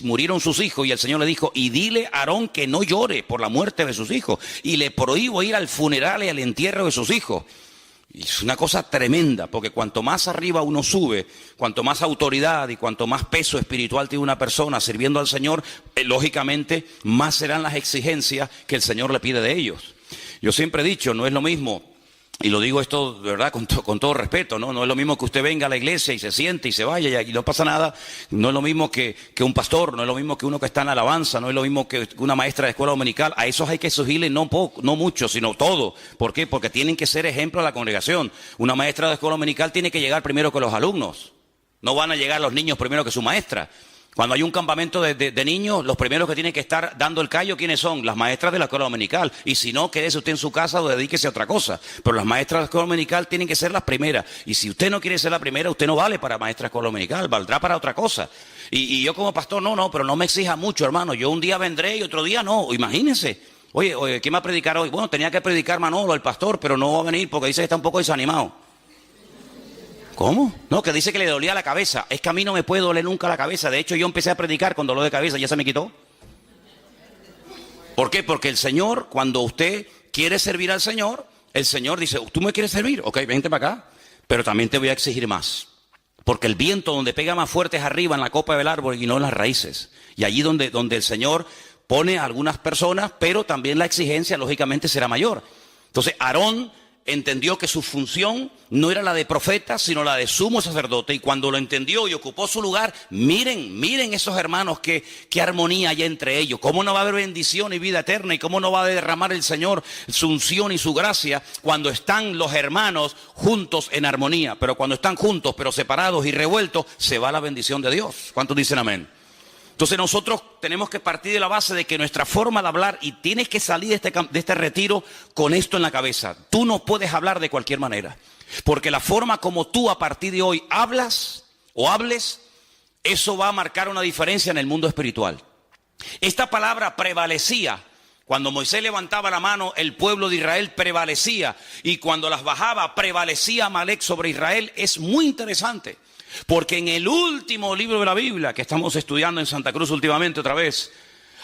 [SPEAKER 1] murieron sus hijos, y el Señor le dijo: y dile a Aarón que no llore por la muerte de sus hijos, y le prohíbo ir al funeral y al entierro de sus hijos. Y es una cosa tremenda, porque cuanto más arriba uno sube, cuanto más autoridad y cuanto más peso espiritual tiene una persona sirviendo al Señor, lógicamente más serán las exigencias que el Señor le pide de ellos. Yo siempre he dicho, no es lo mismo, y lo digo esto de verdad con todo respeto, ¿no? No es lo mismo que usted venga a la iglesia y se siente y se vaya y no pasa nada. No es lo mismo que un pastor, no es lo mismo que uno que está en alabanza, no es lo mismo que una maestra de escuela dominical. A esos hay que exigirle no mucho, sino todo. ¿Por qué? Porque tienen que ser ejemplo a la congregación. Una maestra de escuela dominical tiene que llegar primero que los alumnos. No van a llegar los niños primero que su maestra. Cuando hay un campamento de niños, los primeros que tienen que estar dando el callo, ¿quiénes son? Las maestras de la escuela dominical. Y si no, quédese usted en su casa o dedíquese a otra cosa. Pero las maestras de la escuela dominical tienen que ser las primeras. Y si usted no quiere ser la primera, usted no vale para maestra de escuela dominical, valdrá para otra cosa. Y yo como pastor, pero no me exija mucho, hermano. Yo un día vendré y otro día no. Imagínense. Oye, ¿quién va a predicar hoy? Bueno, tenía que predicar Manolo, el pastor, pero no va a venir porque dice que está un poco desanimado. ¿Cómo? No, que dice que le dolía la cabeza. Es que a mí no me puede doler nunca la cabeza. De hecho, yo empecé a predicar con dolor de cabeza, ya se me quitó. ¿Por qué? Porque el Señor, cuando usted quiere servir al Señor, el Señor dice, ¿tú me quieres servir? Ok, vente para acá, pero también te voy a exigir más. Porque el viento donde pega más fuerte es arriba en la copa del árbol y no en las raíces. Y allí donde el Señor pone a algunas personas, pero también la exigencia lógicamente será mayor. Entonces, Aarón entendió que su función no era la de profeta, sino la de sumo sacerdote. Y cuando lo entendió y ocupó su lugar, miren esos hermanos, qué armonía hay entre ellos. Cómo no va a haber bendición y vida eterna, y cómo no va a derramar el Señor su unción y su gracia cuando están los hermanos juntos en armonía. Pero cuando están juntos, pero separados y revueltos, se va la bendición de Dios. ¿Cuántos dicen amén? Entonces nosotros tenemos que partir de la base de que nuestra forma de hablar, y tienes que salir de este retiro con esto en la cabeza. Tú no puedes hablar de cualquier manera, porque la forma como tú a partir de hoy hablas o hables, eso va a marcar una diferencia en el mundo espiritual. Esta palabra prevalecía. Cuando Moisés levantaba la mano, el pueblo de Israel prevalecía, y cuando las bajaba, prevalecía Amalek sobre Israel. Es muy interesante. Porque en el último libro de la Biblia, que estamos estudiando en Santa Cruz últimamente otra vez,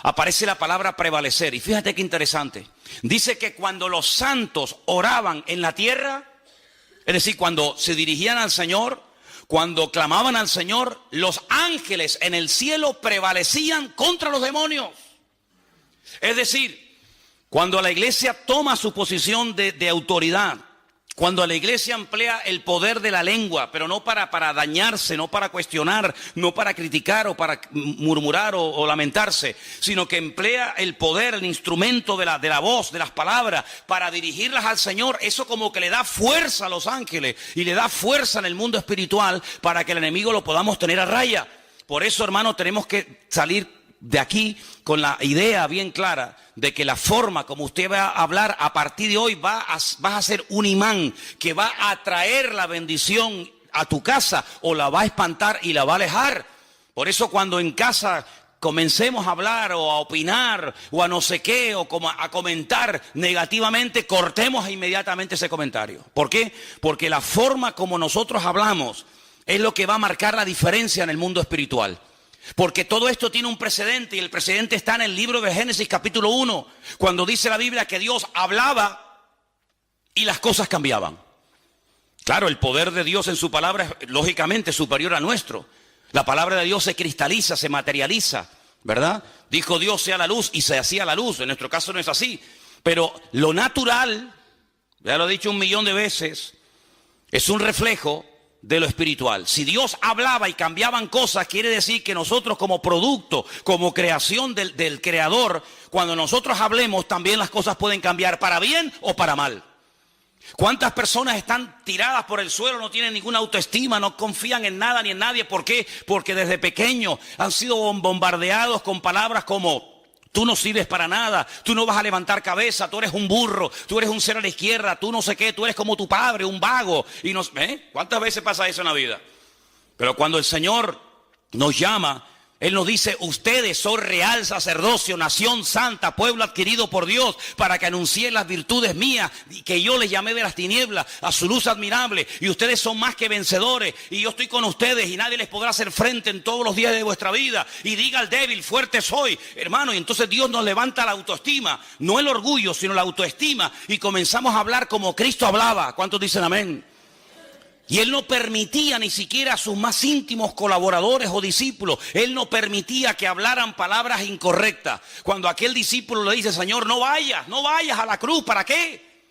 [SPEAKER 1] aparece la palabra prevalecer. Y fíjate qué interesante. Dice que cuando los santos oraban en la tierra, es decir, cuando se dirigían al Señor, cuando clamaban al Señor, los ángeles en el cielo prevalecían contra los demonios. Es decir, cuando la iglesia toma su posición de autoridad, cuando la iglesia emplea el poder de la lengua, pero no para dañarse, no para cuestionar, no para criticar o para murmurar o lamentarse, sino que emplea el poder, el instrumento de la voz, de las palabras, para dirigirlas al Señor, eso como que le da fuerza a los ángeles y le da fuerza en el mundo espiritual para que el enemigo lo podamos tener a raya. Por eso, hermano, tenemos que salir de aquí con la idea bien clara de que la forma como usted va a hablar a partir de hoy vas a ser un imán que va a atraer la bendición a tu casa, o la va a espantar y la va a alejar. Por eso cuando en casa comencemos a hablar o a opinar o a no sé qué, o como a comentar negativamente, cortemos inmediatamente ese comentario. ¿Por qué? Porque la forma como nosotros hablamos es lo que va a marcar la diferencia en el mundo espiritual. Porque todo esto tiene un precedente, y el precedente está en el libro de Génesis capítulo 1, cuando dice la Biblia que Dios hablaba y las cosas cambiaban. Claro, el poder de Dios en su palabra es lógicamente superior al nuestro. La palabra de Dios se cristaliza, se materializa, ¿verdad? Dijo Dios sea la luz y se hacía la luz. En nuestro caso no es así. Pero lo natural, ya lo he dicho 1.000.000 de veces, es un reflejo de lo espiritual. Si Dios hablaba y cambiaban cosas, quiere decir que nosotros como producto, como creación del Creador, cuando nosotros hablemos también las cosas pueden cambiar para bien o para mal. ¿Cuántas personas están tiradas por el suelo, no tienen ninguna autoestima, no confían en nada ni en nadie? ¿Por qué? Porque desde pequeños han sido bombardeados con palabras como: tú no sirves para nada, tú no vas a levantar cabeza, tú eres un burro, tú eres un cero a la izquierda, tú no sé qué, tú eres como tu padre, un vago. Y ¿cuántas veces pasa eso en la vida? Pero cuando el Señor nos llama, Él nos dice, ustedes son real sacerdocio, nación santa, pueblo adquirido por Dios, para que anuncien las virtudes mías, y que yo les llamé de las tinieblas a su luz admirable. Y ustedes son más que vencedores, y yo estoy con ustedes, y nadie les podrá hacer frente en todos los días de vuestra vida. Y diga al débil, fuerte soy, hermano. Y entonces Dios nos levanta la autoestima, no el orgullo, sino la autoestima. Y comenzamos a hablar como Cristo hablaba. ¿Cuántos dicen amén? Y Él no permitía ni siquiera a sus más íntimos colaboradores o discípulos, Él no permitía que hablaran palabras incorrectas. Cuando aquel discípulo le dice, Señor, no vayas a la cruz, ¿para qué?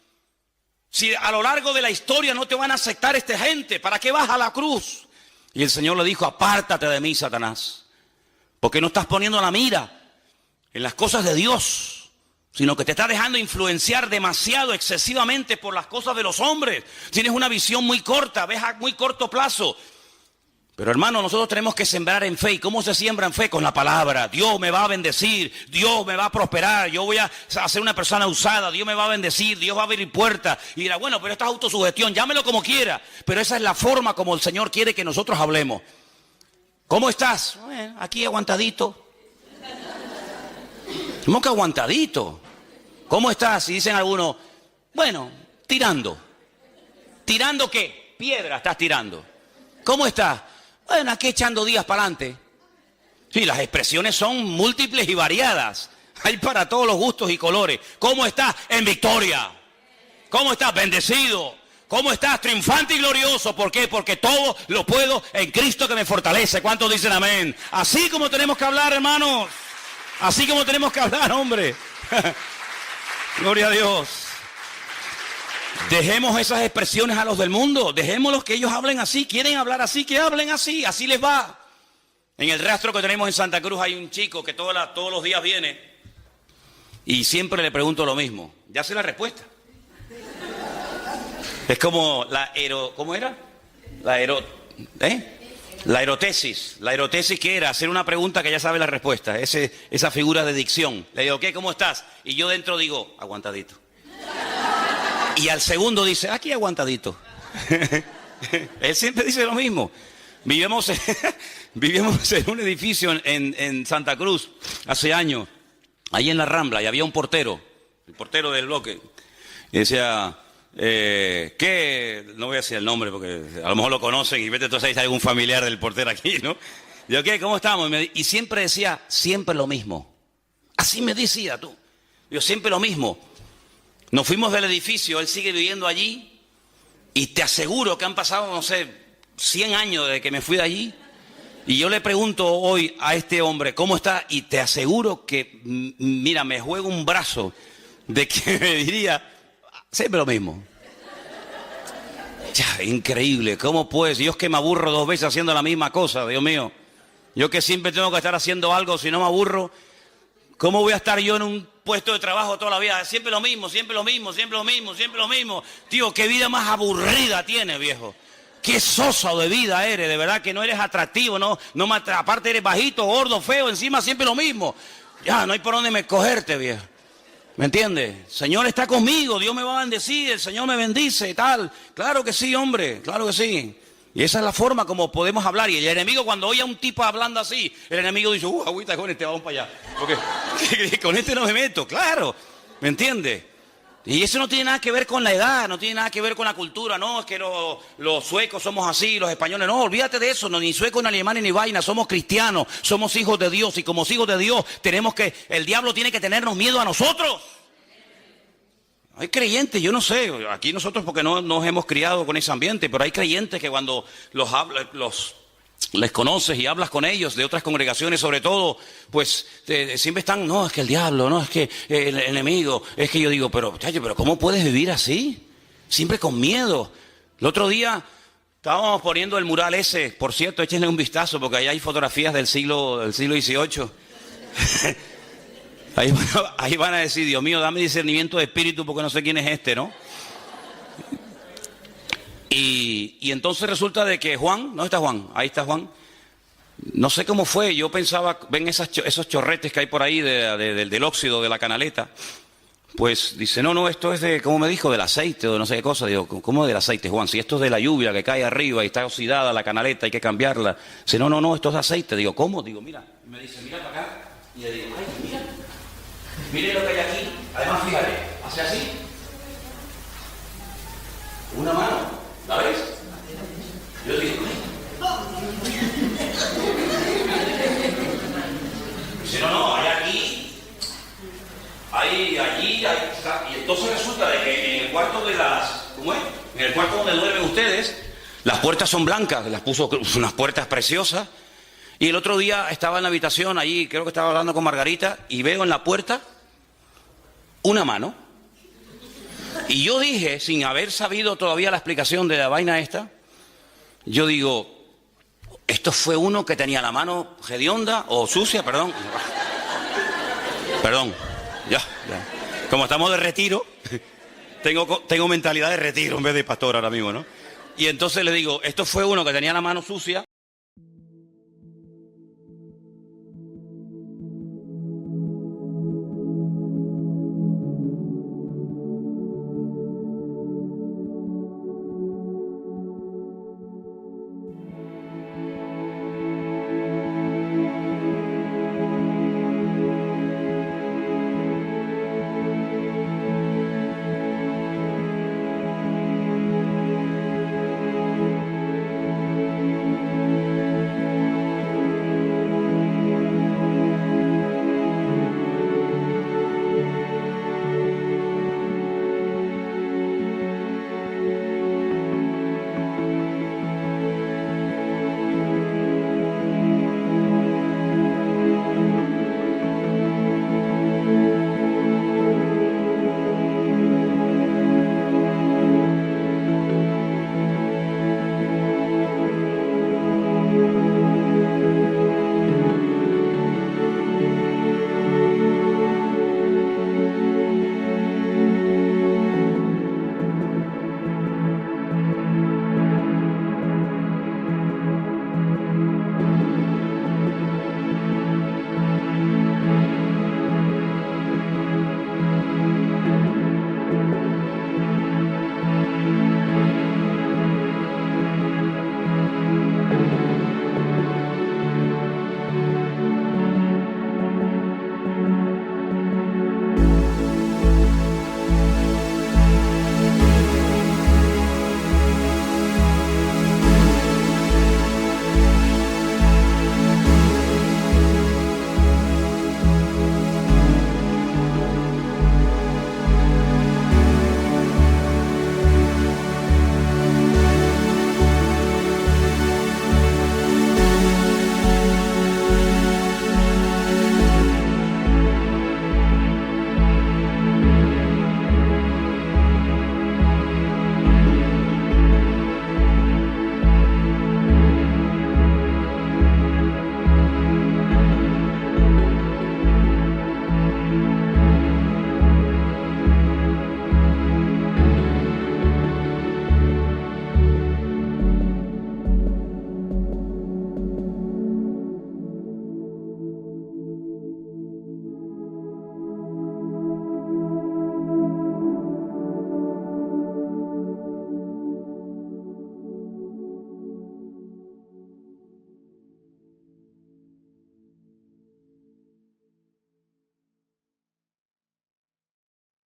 [SPEAKER 1] Si a lo largo de la historia no te van a aceptar esta gente, ¿para qué vas a la cruz? Y el Señor le dijo, apártate de mí, Satanás, porque no estás poniendo la mira en las cosas de Dios, sino que te está dejando influenciar demasiado, excesivamente por las cosas de los hombres. Tienes una visión muy corta, ves a muy corto plazo. Pero hermano, nosotros tenemos que sembrar en fe. ¿Y cómo se siembra en fe? Con la palabra. Dios me va a bendecir, Dios me va a prosperar, yo voy a ser una persona usada, Dios me va a bendecir, Dios va a abrir puertas. Y dirá, bueno, pero esto es autosugestión, llámelo como quiera. Pero esa es la forma como el Señor quiere que nosotros hablemos. ¿Cómo estás? Bueno, aquí aguantadito. ¿Cómo que aguantadito? ¿Cómo estás? Y dicen algunos, bueno, tirando. ¿Tirando qué? Piedra estás tirando. ¿Cómo estás? Bueno, aquí echando días para adelante. Sí, las expresiones son múltiples y variadas. Hay para todos los gustos y colores. ¿Cómo estás? En victoria. ¿Cómo estás? Bendecido. ¿Cómo estás? Triunfante y glorioso. ¿Por qué? Porque todo lo puedo en Cristo que me fortalece. ¿Cuántos dicen amén? Así como tenemos que hablar, hermanos. Así como tenemos que hablar, hombre. Gloria a Dios. Dejemos esas expresiones a los del mundo. Dejémoslos que ellos hablen así. Quieren hablar así, que hablen así. Así les va. En el rastro que tenemos en Santa Cruz hay un chico que todos los días viene y siempre le pregunto lo mismo. Ya sé la respuesta. Es como ¿cómo era? La erotesis. La erotesis, ¿qué era? Hacer una pregunta que ya sabe la respuesta. Esa figura de dicción. Le digo, ¿qué? ¿Cómo estás? Y yo dentro digo, aguantadito. Y al segundo dice, aquí aguantadito. Él siempre dice lo mismo. Vivimos en un edificio en Santa Cruz hace años, ahí en la Rambla, y había un portero, el portero del bloque, y decía, ¿qué? No voy a decir el nombre porque a lo mejor lo conocen y vete entonces hay algún familiar del portero aquí, ¿no? Digo, ¿qué? ¿Cómo estamos? Y siempre decía, siempre lo mismo. Así me decía tú. Yo siempre lo mismo. Nos fuimos del edificio, él sigue viviendo allí y te aseguro que han pasado, no sé, 100 años desde que me fui de allí. Y yo le pregunto hoy a este hombre, ¿cómo está? Y te aseguro que, mira, me juego un brazo de que me diría, siempre lo mismo. Ya, increíble, ¿cómo pues? Yo es que me aburro 2 veces haciendo la misma cosa, Dios mío. Yo que siempre tengo que estar haciendo algo, si no me aburro, ¿cómo voy a estar yo en un puesto de trabajo toda la vida? Siempre lo mismo, siempre lo mismo, siempre lo mismo, siempre lo mismo. Tío, qué vida más aburrida tienes, viejo. Qué sosa de vida eres, de verdad que no eres atractivo, no aparte eres bajito, gordo, feo, encima siempre lo mismo. Ya, no hay por dónde me cogerte, viejo. ¿Me entiendes? El Señor está conmigo, Dios me va a bendecir, el Señor me bendice y tal. Claro que sí, hombre, claro que sí. Y esa es la forma como podemos hablar. Y el enemigo, cuando oye a un tipo hablando así, el enemigo dice, agüita con este, vamos para allá. Porque con este no me meto, claro. ¿Me entiendes? Y eso no tiene nada que ver con la edad, no tiene nada que ver con la cultura. No, es que los suecos somos así, los españoles. No, olvídate de eso, no, ni suecos, ni alemanes, ni vaina. Somos cristianos, somos hijos de Dios. Y como hijos de Dios, el diablo tiene que tenernos miedo a nosotros. Hay creyentes, yo no sé, aquí nosotros porque no nos hemos criado con ese ambiente, pero hay creyentes que cuando les conoces y hablas con ellos, de otras congregaciones sobre todo, pues siempre están, no, es que el diablo, no, es que el enemigo, es que yo digo, pero ¿cómo puedes vivir así? Siempre con miedo. El otro día estábamos poniendo el mural ese, por cierto, échenle un vistazo porque ahí hay fotografías del siglo XVIII. Ahí van a decir, Dios mío, dame discernimiento de espíritu porque no sé quién es este, ¿no? Y entonces resulta de que Juan, ¿dónde está Juan? Ahí está Juan. No sé cómo fue, yo pensaba, ven esos chorretes que hay por ahí del óxido de la canaleta. Pues dice, no, esto es de, ¿cómo me dijo? Del aceite o de no sé qué cosa. Digo, ¿cómo del aceite, Juan? Si esto es de la lluvia que cae arriba y está oxidada la canaleta, hay que cambiarla. Dice, no, esto es de aceite. Digo, ¿cómo? Digo, mira. Y me dice, mira para acá. Y le digo, ay, mira. Mire lo que hay aquí. Además, fíjate, hace así. Una mano. ¿La ves? Yo digo, dice, no, hay aquí, hay allí, hay... Y entonces resulta de que en el cuarto de las... ¿Cómo es? En el cuarto donde duermen ustedes, las puertas son blancas, las puso unas puertas preciosas. Y el otro día estaba en la habitación, allí creo que estaba hablando con Margarita, y veo en la puerta una mano. Y yo dije, sin haber sabido todavía la explicación de la vaina esta, yo digo, esto fue uno que tenía la mano hedionda o sucia, perdón. Perdón, ya. Como estamos de retiro, tengo mentalidad de retiro en vez de pastor ahora mismo, ¿no? Y entonces le digo, esto fue uno que tenía la mano sucia.